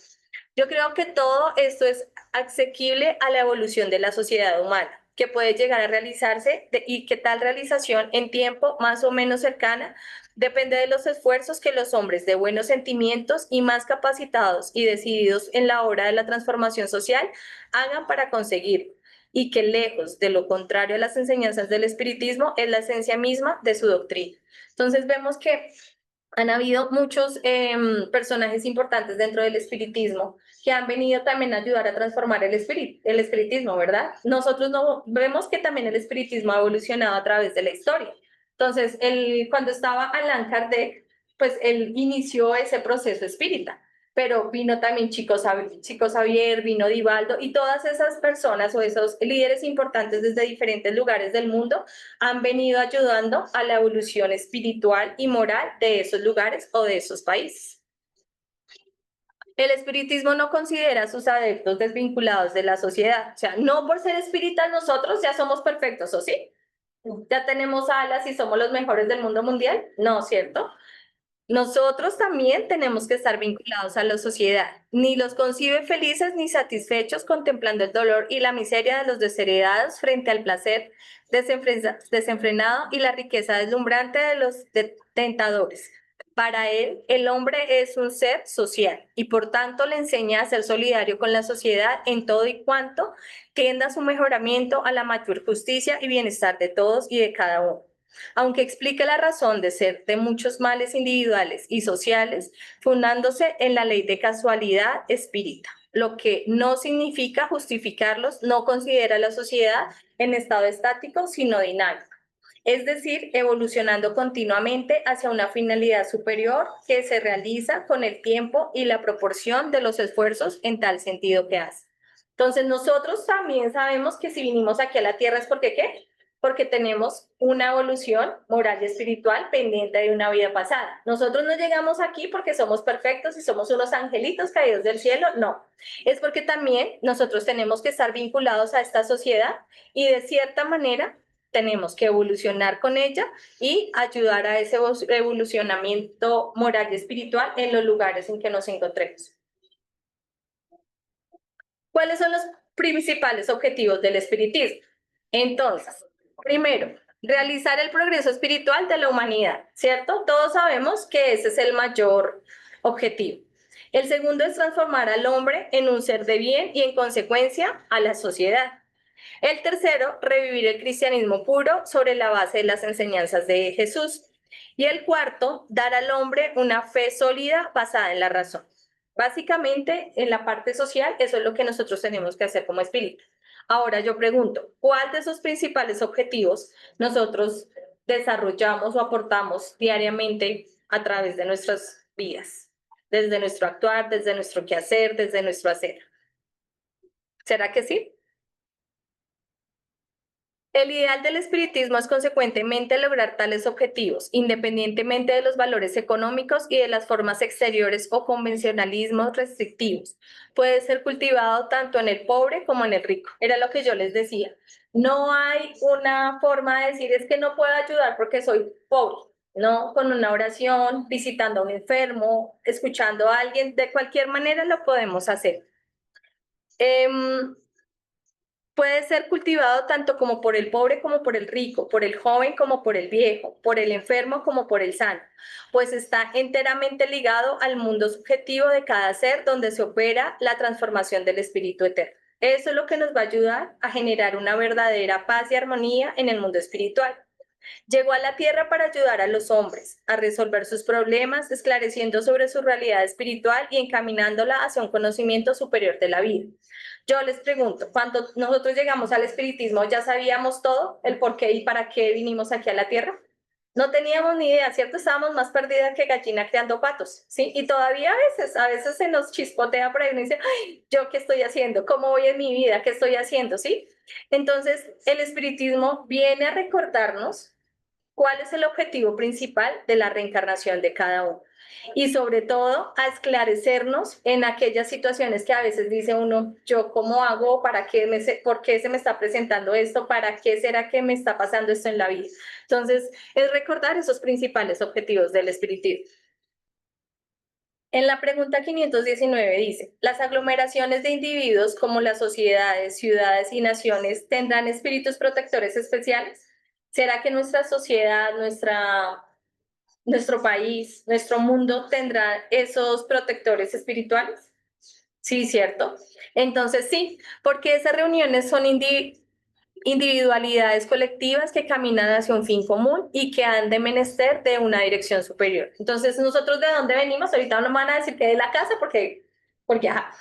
Yo creo que todo esto es asequible a la evolución de la sociedad humana, que puede llegar a realizarse y que tal realización en tiempo más o menos cercana depende de los esfuerzos que los hombres de buenos sentimientos y más capacitados y decididos en la obra de la transformación social hagan para conseguirlo, y que lejos de lo contrario a las enseñanzas del espiritismo es la esencia misma de su doctrina. Entonces vemos que han habido muchos personajes importantes dentro del espiritismo que han venido también a ayudar a transformar el espiritismo, ¿verdad? Nosotros no vemos que también el espiritismo ha evolucionado a través de la historia. Entonces, cuando estaba Allan Kardec, pues él inició ese proceso espírita, pero vino también Chico Xavier, vino Divaldo y todas esas personas o esos líderes importantes desde diferentes lugares del mundo han venido ayudando a la evolución espiritual y moral de esos lugares o de esos países. El espiritismo no considera a sus adeptos desvinculados de la sociedad, o sea, no por ser espíritas nosotros ya somos perfectos, ¿o sí? ¿Ya tenemos alas y somos los mejores del mundo mundial? No, ¿cierto? Nosotros también tenemos que estar vinculados a la sociedad. Ni los concibe felices ni satisfechos contemplando el dolor y la miseria de los desheredados frente al placer desenfrenado y la riqueza deslumbrante de los tentadores. Para él, el hombre es un ser social y por tanto le enseña a ser solidario con la sociedad en todo y cuanto tienda a su mejoramiento, a la mayor justicia y bienestar de todos y de cada uno. Aunque explique la razón de ser de muchos males individuales y sociales, fundándose en la ley de casualidad espírita, lo que no significa justificarlos, no considera la sociedad en estado estático, sino dinámico. Es decir, evolucionando continuamente hacia una finalidad superior que se realiza con el tiempo y la proporción de los esfuerzos en tal sentido que hace. Entonces, nosotros también sabemos que si vinimos aquí a la Tierra es porque ¿qué? Porque tenemos una evolución moral y espiritual pendiente de una vida pasada. Nosotros no llegamos aquí porque somos perfectos y somos unos angelitos caídos del cielo, no. Es porque también nosotros tenemos que estar vinculados a esta sociedad y de cierta manera tenemos que evolucionar con ella y ayudar a ese evolucionamiento moral y espiritual en los lugares en que nos encontremos. ¿Cuáles son los principales objetivos del espiritismo? Entonces, primero, realizar el progreso espiritual de la humanidad, ¿cierto? Todos sabemos que ese es el mayor objetivo. El segundo es transformar al hombre en un ser de bien y en consecuencia a la sociedad. El tercero, revivir el cristianismo puro sobre la base de las enseñanzas de Jesús. Y el cuarto, dar al hombre una fe sólida basada en la razón. Básicamente, en la parte social, eso es lo que nosotros tenemos que hacer como espíritu. Ahora yo pregunto, ¿cuál de esos principales objetivos nosotros desarrollamos o aportamos diariamente a través de nuestras vidas? Desde nuestro actuar, desde nuestro quehacer, desde nuestro hacer. ¿Será que sí? El ideal del espiritismo es consecuentemente lograr tales objetivos, independientemente de los valores económicos y de las formas exteriores o convencionalismos restrictivos. Puede ser cultivado tanto en el pobre como en el rico. Era lo que yo les decía. No hay una forma de decir es que no puedo ayudar porque soy pobre. No, con una oración, visitando a un enfermo, escuchando a alguien, de cualquier manera lo podemos hacer. Puede ser cultivado tanto como por el pobre como por el rico, por el joven como por el viejo, por el enfermo como por el sano, pues está enteramente ligado al mundo subjetivo de cada ser donde se opera la transformación del espíritu eterno. Eso es lo que nos va a ayudar a generar una verdadera paz y armonía en el mundo espiritual. Llegó a la tierra para ayudar a los hombres a resolver sus problemas, esclareciendo sobre su realidad espiritual y encaminándola hacia un conocimiento superior de la vida. Yo les pregunto, cuando nosotros llegamos al espiritismo, ¿ya sabíamos todo, el por qué y para qué vinimos aquí a la tierra? No teníamos ni idea, ¿cierto? Estábamos más perdidas que gallina creando patos, ¿sí? Y todavía a veces se nos chispotea por ahí y uno dice, ay, ¿yo qué estoy haciendo? ¿Cómo voy en mi vida? ¿Qué estoy haciendo? ¿Sí? Entonces, el espiritismo viene a recordarnos cuál es el objetivo principal de la reencarnación de cada uno. Y sobre todo a esclarecernos en aquellas situaciones que a veces dice uno, yo cómo hago, para qué por qué se me está presentando esto, para qué será que me está pasando esto en la vida. Entonces, es recordar esos principales objetivos del espiritismo. En la pregunta 519 dice, ¿las aglomeraciones de individuos como las sociedades, ciudades y naciones tendrán espíritus protectores especiales? ¿Será que nuestra sociedad, nuestro país, nuestro mundo tendrá esos protectores espirituales? Sí, ¿cierto? Entonces sí, porque esas reuniones son individualidades colectivas que caminan hacia un fin común y que han de menester de una dirección superior. Entonces, nosotros de dónde venimos, ahorita no me van a decir que de la casa porque ajá,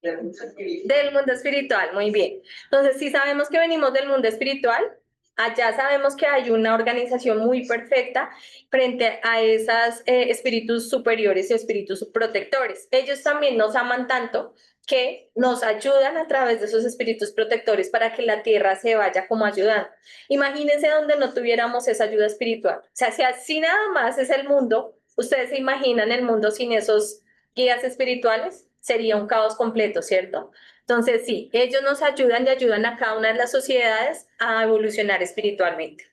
del mundo espiritual, muy bien. Entonces, si sabemos que venimos del mundo espiritual, allá sabemos que hay una organización muy perfecta frente a esos espíritus superiores y espíritus protectores. Ellos también nos aman tanto que nos ayudan a través de esos espíritus protectores para que la tierra se vaya como ayudando. Imagínense donde no tuviéramos esa ayuda espiritual. O sea, si así nada más es el mundo, ¿ustedes se imaginan el mundo sin esos guías espirituales? Sería un caos completo, ¿cierto? Entonces, sí, ellos nos ayudan y ayudan a cada una de las sociedades a evolucionar espiritualmente.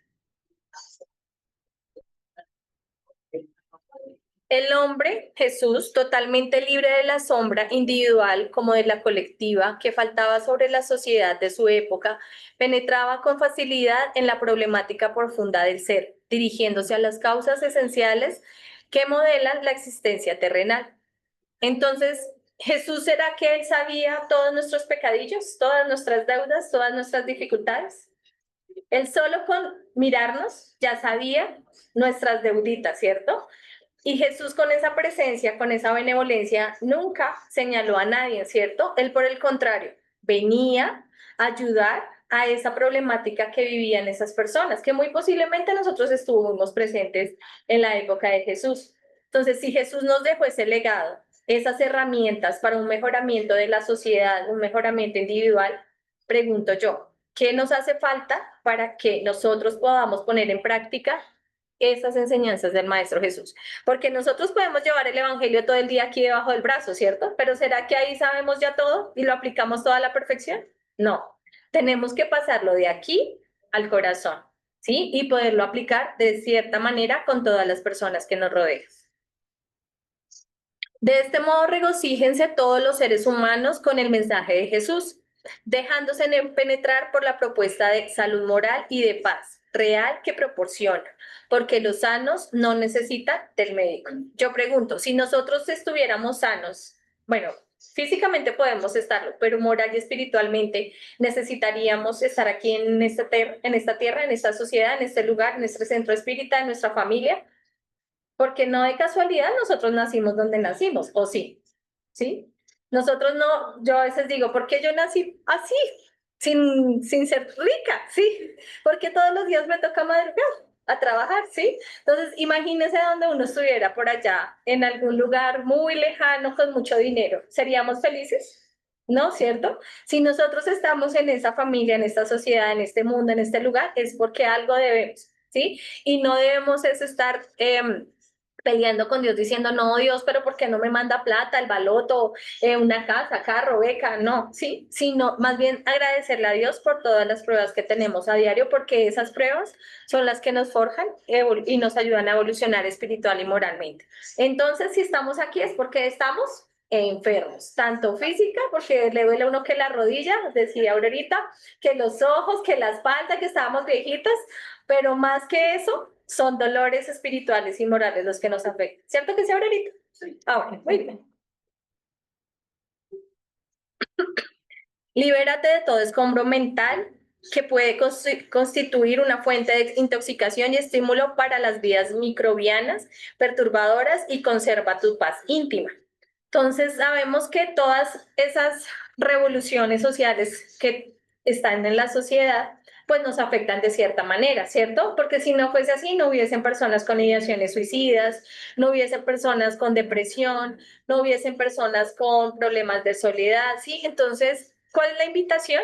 El hombre, Jesús, totalmente libre de la sombra individual como de la colectiva que faltaba sobre la sociedad de su época, penetraba con facilidad en la problemática profunda del ser, dirigiéndose a las causas esenciales que modelan la existencia terrenal. Entonces, Jesús, ¿será que él sabía todos nuestros pecadillos, todas nuestras deudas, todas nuestras dificultades? Él solo con mirarnos ya sabía nuestras deuditas, ¿cierto? Y Jesús con esa presencia, con esa benevolencia, nunca señaló a nadie, ¿cierto? Él por el contrario, venía a ayudar a esa problemática que vivían esas personas, que muy posiblemente nosotros estuvimos presentes en la época de Jesús. Entonces, si Jesús nos dejó ese legado, esas herramientas para un mejoramiento de la sociedad, un mejoramiento individual, pregunto yo, ¿qué nos hace falta para que nosotros podamos poner en práctica esas enseñanzas del Maestro Jesús? Porque nosotros podemos llevar el Evangelio todo el día aquí debajo del brazo, ¿cierto? Pero ¿será que ahí sabemos ya todo y lo aplicamos toda la perfección? No, tenemos que pasarlo de aquí al corazón, ¿sí? Y poderlo aplicar de cierta manera con todas las personas que nos rodean. De este modo, regocíjense todos los seres humanos con el mensaje de Jesús, dejándose penetrar por la propuesta de salud moral y de paz real que proporciona, porque los sanos no necesitan del médico. Yo pregunto, si nosotros estuviéramos sanos, bueno, físicamente podemos estarlo, pero moral y espiritualmente necesitaríamos estar aquí en en esta tierra, en esta sociedad, en este lugar, en este centro espírita, en nuestra familia, porque no de casualidad nosotros nacimos donde nacimos, ¿o sí? ¿Sí? Nosotros no, yo a veces digo, ¿por qué yo nací así? Sin ser rica, ¿sí? Porque todos los días me toca madrugar a trabajar, ¿sí? Entonces, imagínese donde uno estuviera por allá, en algún lugar muy lejano, con mucho dinero. ¿Seríamos felices? ¿No? ¿Cierto? Si nosotros estamos en esa familia, en esta sociedad, en este mundo, en este lugar, es porque algo debemos, ¿sí? Y no debemos es estar peleando con Dios diciendo, no, Dios, pero ¿por qué no me manda plata, el baloto, una casa, carro, beca? No, sí, sino más bien agradecerle a Dios por todas las pruebas que tenemos a diario, porque esas pruebas son las que nos forjan y nos ayudan a evolucionar espiritual y moralmente. Entonces, si estamos aquí es porque estamos enfermos, tanto física, porque le duele a uno que la rodilla, decía Aurorita, que los ojos, que la espalda, que estábamos viejitas, pero más que eso, son dolores espirituales y morales los que nos afectan. ¿Cierto que sí, Aurorita? Sí. Ah, bueno, muy bien. Libérate de todo escombro mental que puede constituir una fuente de intoxicación y estímulo para las vías microbianas perturbadoras y conserva tu paz íntima. Entonces, sabemos que todas esas revoluciones sociales que están en la sociedad, pues nos afectan de cierta manera, ¿cierto? Porque si no fuese así, no hubiesen personas con ideaciones suicidas, no hubiesen personas con depresión, no hubiesen personas con problemas de soledad, ¿sí? Entonces, ¿cuál es la invitación?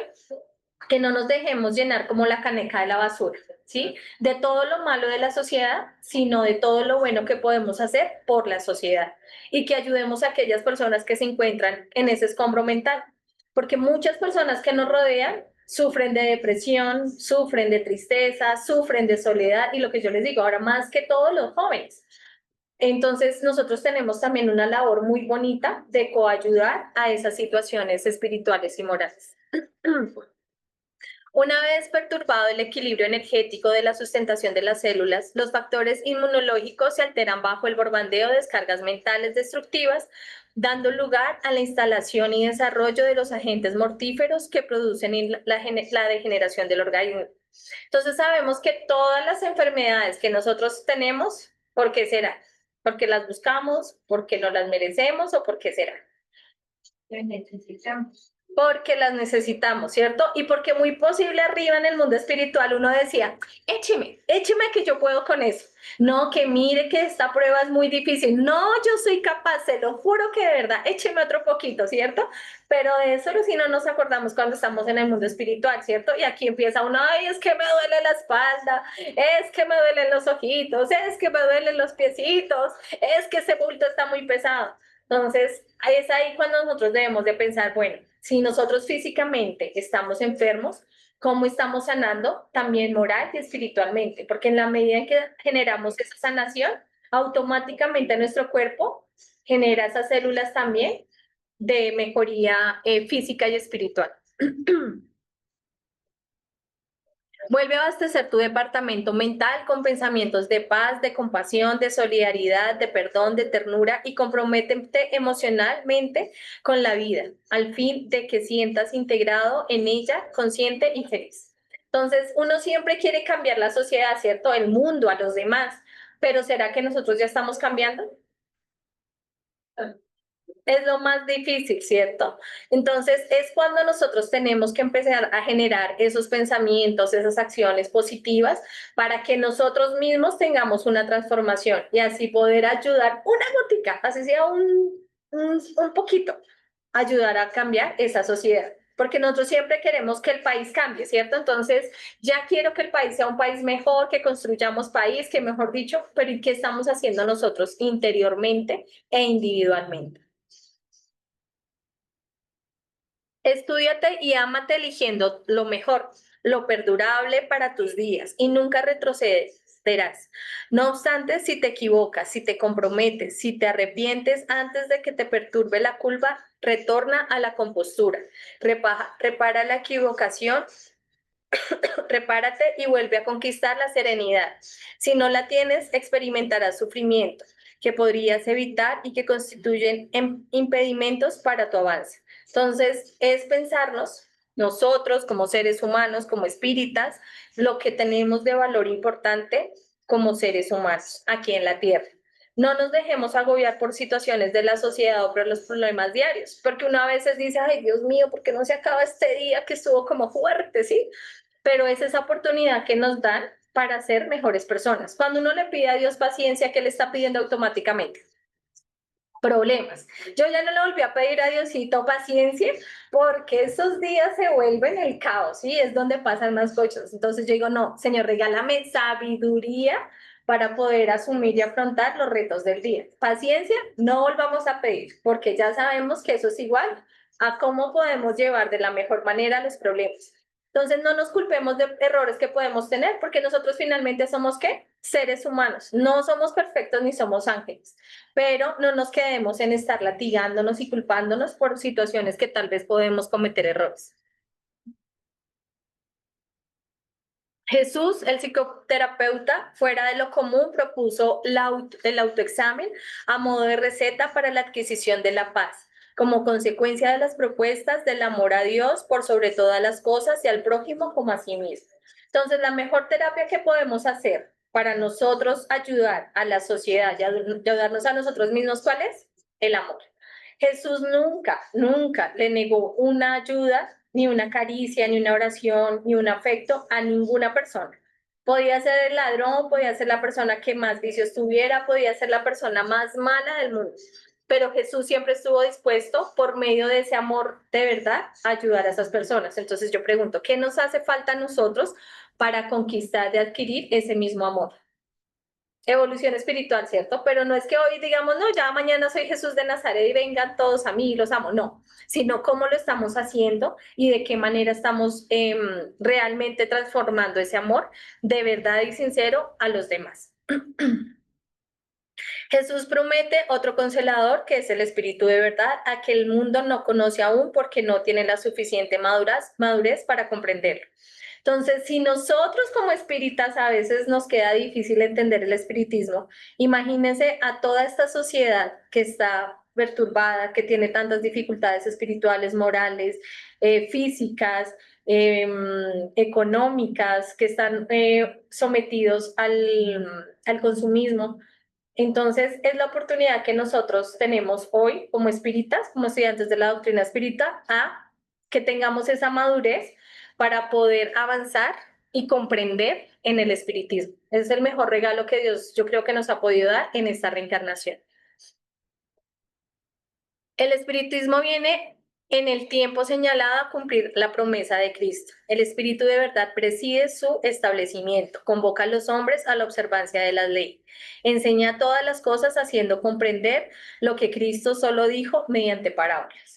Que no nos dejemos llenar como la caneca de la basura, ¿sí? De todo lo malo de la sociedad, sino de todo lo bueno que podemos hacer por la sociedad y que ayudemos a aquellas personas que se encuentran en ese escombro mental, porque muchas personas que nos rodean sufren de depresión, sufren de tristeza, sufren de soledad y lo que yo les digo, ahora más que todos los jóvenes. Entonces, nosotros tenemos también una labor muy bonita de coayudar a esas situaciones espirituales y morales. Una vez perturbado el equilibrio energético de la sustentación de las células, los factores inmunológicos se alteran bajo el bombardeo de descargas mentales destructivas, dando lugar a la instalación y desarrollo de los agentes mortíferos que producen la degeneración del organismo. Entonces sabemos que todas las enfermedades que nosotros tenemos, ¿por qué será? ¿Porque las buscamos? ¿Porque no las merecemos? ¿O por qué será? Las necesitamos. Porque las necesitamos, ¿cierto? Y porque muy posible arriba en el mundo espiritual uno decía, écheme que yo puedo con eso. No, que mire que esta prueba es muy difícil. No, yo soy capaz, se lo juro que de verdad, écheme otro poquito, ¿cierto? Pero de eso si no nos acordamos cuando estamos en el mundo espiritual, ¿cierto? Y aquí empieza uno, ay, es que me duele la espalda, es que me duelen los ojitos, es que me duelen los piecitos, es que ese bulto está muy pesado. Entonces, es ahí cuando nosotros debemos de pensar, bueno, si nosotros físicamente estamos enfermos, ¿cómo estamos sanando? También moral y espiritualmente, porque en la medida en que generamos esa sanación, automáticamente nuestro cuerpo genera esas células también de mejoría física y espiritual. Vuelve a abastecer tu departamento mental con pensamientos de paz, de compasión, de solidaridad, de perdón, de ternura y comprométete emocionalmente con la vida, al fin de que sientas integrado en ella, consciente y feliz. Entonces, uno siempre quiere cambiar la sociedad, ¿cierto? El mundo, a los demás, pero ¿será que nosotros ya estamos cambiando? Es lo más difícil, ¿cierto? Entonces es cuando nosotros tenemos que empezar a generar esos pensamientos, esas acciones positivas para que nosotros mismos tengamos una transformación y así poder ayudar una gotica, así sea un poquito, ayudar a cambiar esa sociedad. Porque nosotros siempre queremos que el país cambie, ¿cierto? Entonces, ya quiero que el país sea un país mejor, que construyamos país, que mejor dicho, pero ¿y qué estamos haciendo nosotros interiormente e individualmente? Estúdiate y ámate eligiendo lo mejor, lo perdurable para tus días y nunca retrocederás. No obstante, si te equivocas, si te comprometes, si te arrepientes antes de que te perturbe la culpa, retorna a la compostura. Repara la equivocación, repárate y vuelve a conquistar la serenidad. Si no la tienes, experimentarás sufrimiento que podrías evitar y que constituyen impedimentos para tu avance. Entonces, es pensarnos nosotros como seres humanos, como espíritas, lo que tenemos de valor importante como seres humanos aquí en la Tierra. No nos dejemos agobiar por situaciones de la sociedad o por los problemas diarios, porque uno a veces dice, ay, Dios mío, ¿por qué no se acaba este día que estuvo como fuerte, sí? Pero es esa oportunidad que nos dan para ser mejores personas. Cuando uno le pide a Dios paciencia, ¿qué le está pidiendo automáticamente? Problemas. Yo ya no le volví a pedir a Diosito paciencia porque esos días se vuelven el caos, ¿sí? Es donde pasan más cosas. Entonces yo digo, no, Señor, regálame sabiduría para poder asumir y afrontar los retos del día. Paciencia, no volvamos a pedir, porque ya sabemos que eso es igual a cómo podemos llevar de la mejor manera los problemas. Entonces no nos culpemos de errores que podemos tener, porque nosotros finalmente somos ¿qué? Seres humanos. No somos perfectos ni somos ángeles, pero no nos quedemos en estar latigándonos y culpándonos por situaciones que tal vez podemos cometer errores. Jesús, el psicoterapeuta, fuera de lo común, propuso el autoexamen a modo de receta para la adquisición de la paz. como consecuencia de las propuestas del amor a Dios por sobre todas las cosas y al prójimo como a sí mismo. Entonces, la mejor terapia que podemos hacer para nosotros ayudar a la sociedad y ayudarnos a nosotros mismos, ¿cuál es? El amor. Jesús nunca le negó una ayuda, ni una caricia, ni una oración, ni un afecto a ninguna persona. Podía ser el ladrón, podía ser la persona que más vicios tuviera, podía ser la persona más mala del mundo. Pero Jesús siempre estuvo dispuesto, por medio de ese amor de verdad, a ayudar a esas personas. Entonces yo pregunto, ¿qué nos hace falta a nosotros para conquistar y adquirir ese mismo amor? Evolución espiritual, ¿cierto? Pero no es que hoy digamos, no, ya mañana soy Jesús de Nazaret y vengan todos a mí y los amo, no, sino cómo lo estamos haciendo y de qué manera estamos realmente transformando ese amor de verdad y sincero a los demás. Jesús promete otro consolador que es el Espíritu de verdad, a que el mundo no conoce aún porque no tiene la suficiente madurez para comprenderlo. Entonces, si nosotros como espíritas a veces nos queda difícil entender el espiritismo, imagínense a toda esta sociedad que está perturbada, que tiene tantas dificultades espirituales, morales, físicas, económicas, que están sometidos al consumismo. Entonces, es la oportunidad que nosotros tenemos hoy como espíritas, como estudiantes de la doctrina espírita, a que tengamos esa madurez para poder avanzar y comprender en el espiritismo. Es el mejor regalo que Dios, yo creo que nos ha podido dar en esta reencarnación. El espiritismo viene en el tiempo señalado a cumplir la promesa de Cristo. El Espíritu de verdad preside su establecimiento, convoca a los hombres a la observancia de la ley, enseña todas las cosas haciendo comprender lo que Cristo solo dijo mediante parábolas.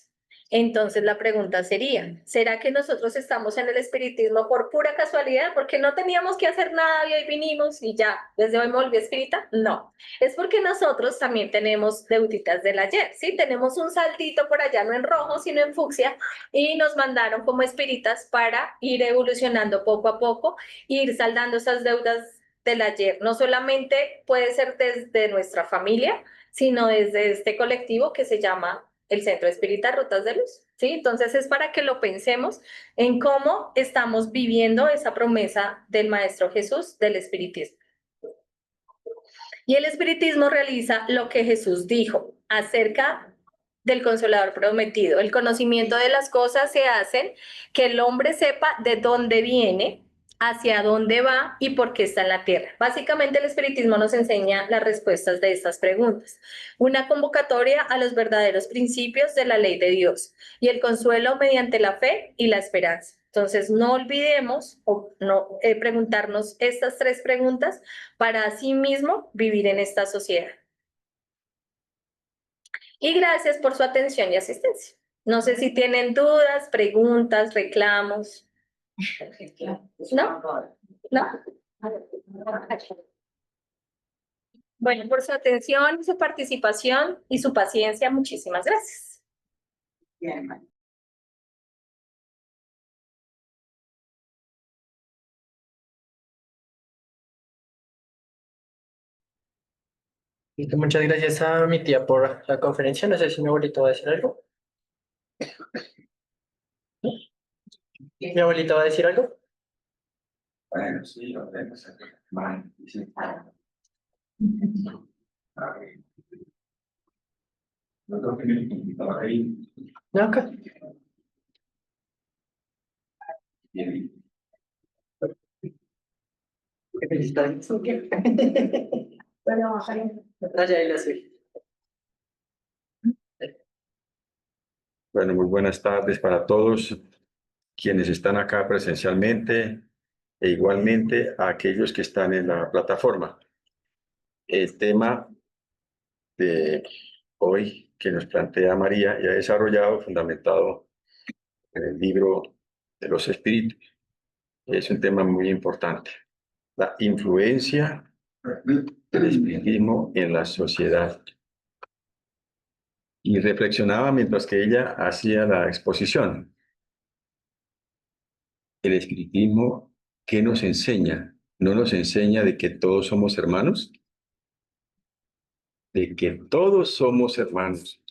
Entonces la pregunta sería, ¿será que nosotros estamos en el espiritismo por pura casualidad? Porque no teníamos que hacer nada y hoy vinimos y ya, desde hoy me volví espírita. No, es porque nosotros también tenemos deuditas del ayer, ¿sí? Tenemos un saldito por allá, no en rojo, sino en fucsia, y nos mandaron como espíritas para ir evolucionando poco a poco, e ir saldando esas deudas del ayer. No solamente puede ser desde nuestra familia, sino desde este colectivo que se llama el Centro Espírita Rutas de Luz, ¿sí? Entonces es para que lo pensemos en cómo estamos viviendo esa promesa del Maestro Jesús del espiritismo. Y el espiritismo realiza lo que Jesús dijo acerca del consolador prometido. El conocimiento de las cosas se hace que el hombre sepa de dónde viene, hacia dónde va y por qué está en la tierra. Básicamente el espiritismo nos enseña las respuestas de estas preguntas. Una convocatoria a los verdaderos principios de la ley de Dios y el consuelo mediante la fe y la esperanza. Entonces, no olvidemos o no preguntarnos estas tres preguntas para así mismo vivir en esta sociedad. Y gracias por su atención y asistencia. No sé si tienen dudas, preguntas, reclamos. ¿No? ¿No? Bueno, por su atención, su participación y su paciencia, muchísimas gracias. Bien. Muchas gracias a mi tía por la conferencia. No sé si mi abuelito va a decir algo. ¿Mi abuelita va a decir algo? Bueno, sí, lo vemos. Vale, sí. No creo que me invitaba ahí. No, acá. Bien. Felicidades. Bueno, allá lo soy. Bueno, muy buenas tardes para todos quienes están acá presencialmente e igualmente a aquellos que están en la plataforma. El tema de hoy que nos plantea María y ha desarrollado, fundamentado en el libro de los espíritus, es un tema muy importante. La influencia del espiritismo en la sociedad. Y reflexionaba mientras que ella hacía la exposición. El espiritismo, ¿qué nos enseña? ¿No nos enseña de que todos somos hermanos? De que todos somos hermanos.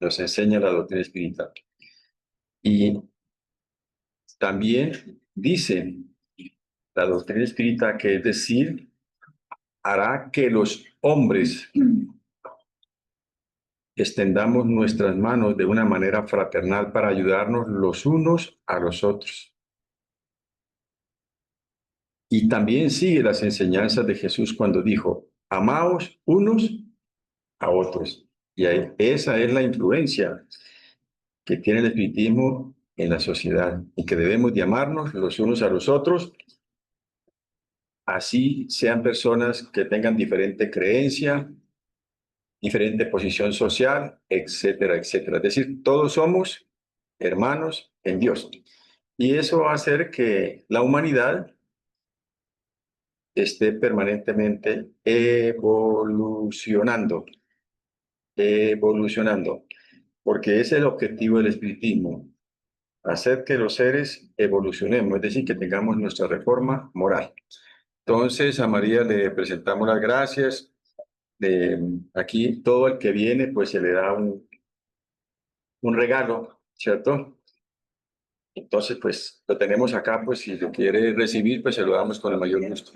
nos enseña la doctrina espírita. Y también dice la doctrina espírita que, es decir, hará que los hombres extendamos nuestras manos de una manera fraternal para ayudarnos los unos a los otros. Y también sigue las enseñanzas de Jesús cuando dijo, amaos unos a otros. Y esa es la influencia que tiene el espiritismo en la sociedad y que debemos de amarnos los unos a los otros, así sean personas que tengan diferente creencia, diferente posición social, etcétera, etcétera. Es decir, todos somos hermanos en Dios. Y eso va a hacer que la humanidad esté permanentemente evolucionando, porque ese es el objetivo del espiritismo, hacer que los seres evolucionemos, es decir, que tengamos nuestra reforma moral. Entonces, a María le presentamos las gracias. Aquí todo el que viene, pues se le da un regalo, ¿cierto? Entonces, pues lo tenemos acá, pues si lo quiere recibir, pues se lo damos con el mayor gusto.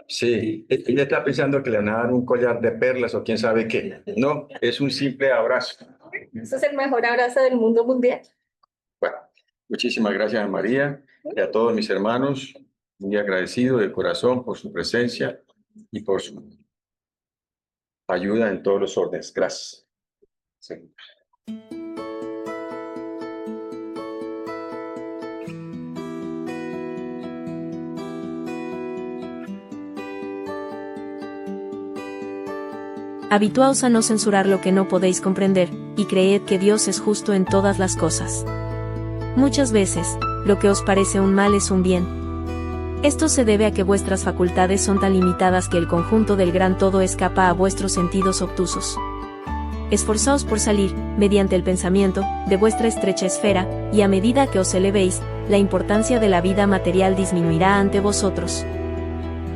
Sí, ella está pensando que le van a dar un collar de perlas o quién sabe qué. No, es un simple abrazo. Ese es el mejor abrazo del mundo mundial. Bueno, muchísimas gracias a María y a todos mis hermanos. Muy agradecido de corazón por su presencia y por su ayuda en todos los órdenes. Gracias. Sí. Habituaos a no censurar lo que no podéis comprender, y creed que Dios es justo en todas las cosas. Muchas veces, lo que os parece un mal es un bien. Esto se debe a que vuestras facultades son tan limitadas que el conjunto del gran todo escapa a vuestros sentidos obtusos. Esforzaos por salir, mediante el pensamiento, de vuestra estrecha esfera, y a medida que os elevéis, la importancia de la vida material disminuirá ante vosotros.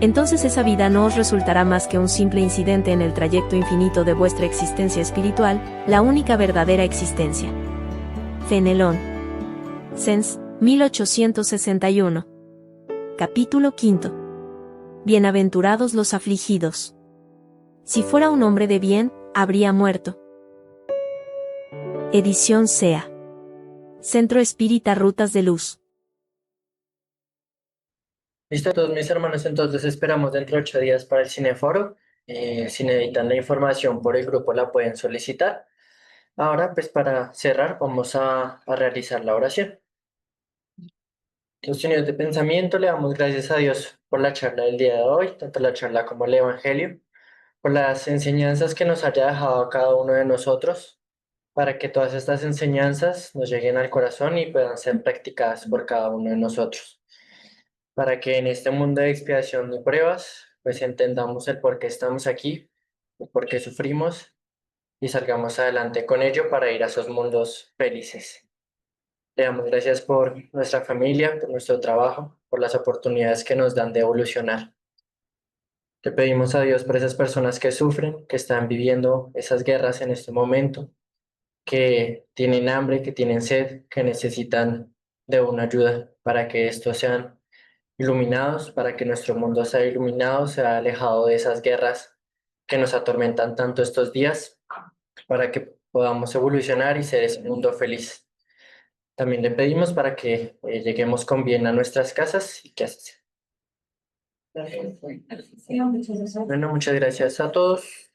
Entonces esa vida no os resultará más que un simple incidente en el trayecto infinito de vuestra existencia espiritual, la única verdadera existencia. Fenelón. Sens, 1861. Capítulo 5. Bienaventurados los afligidos. Si fuera un hombre de bien, habría muerto. Edición SEA. Centro Espírita Rutas de Luz. Listo, todos mis hermanos, entonces esperamos dentro de 8 días para el cineforo. Si necesitan la información por el grupo la pueden solicitar. Ahora, pues para cerrar, vamos a realizar la oración. Los señores de pensamiento, le damos gracias a Dios por la charla del día de hoy, tanto la charla como el Evangelio, por las enseñanzas que nos haya dejado a cada uno de nosotros, para que todas estas enseñanzas nos lleguen al corazón y puedan ser practicadas por cada uno de nosotros, para que en este mundo de expiación de pruebas, pues entendamos el por qué estamos aquí, el por qué sufrimos y salgamos adelante con ello para ir a esos mundos felices. Le damos gracias por nuestra familia, por nuestro trabajo, por las oportunidades que nos dan de evolucionar. Le pedimos a Dios por esas personas que sufren, que están viviendo esas guerras en este momento, que tienen hambre, que tienen sed, que necesitan de una ayuda para que estos sean iluminados, para que nuestro mundo sea iluminado, sea alejado de esas guerras que nos atormentan tanto estos días, para que podamos evolucionar y ser ese mundo feliz. También le pedimos para que lleguemos con bien a nuestras casas y que así sea. Bueno, muchas gracias a todos.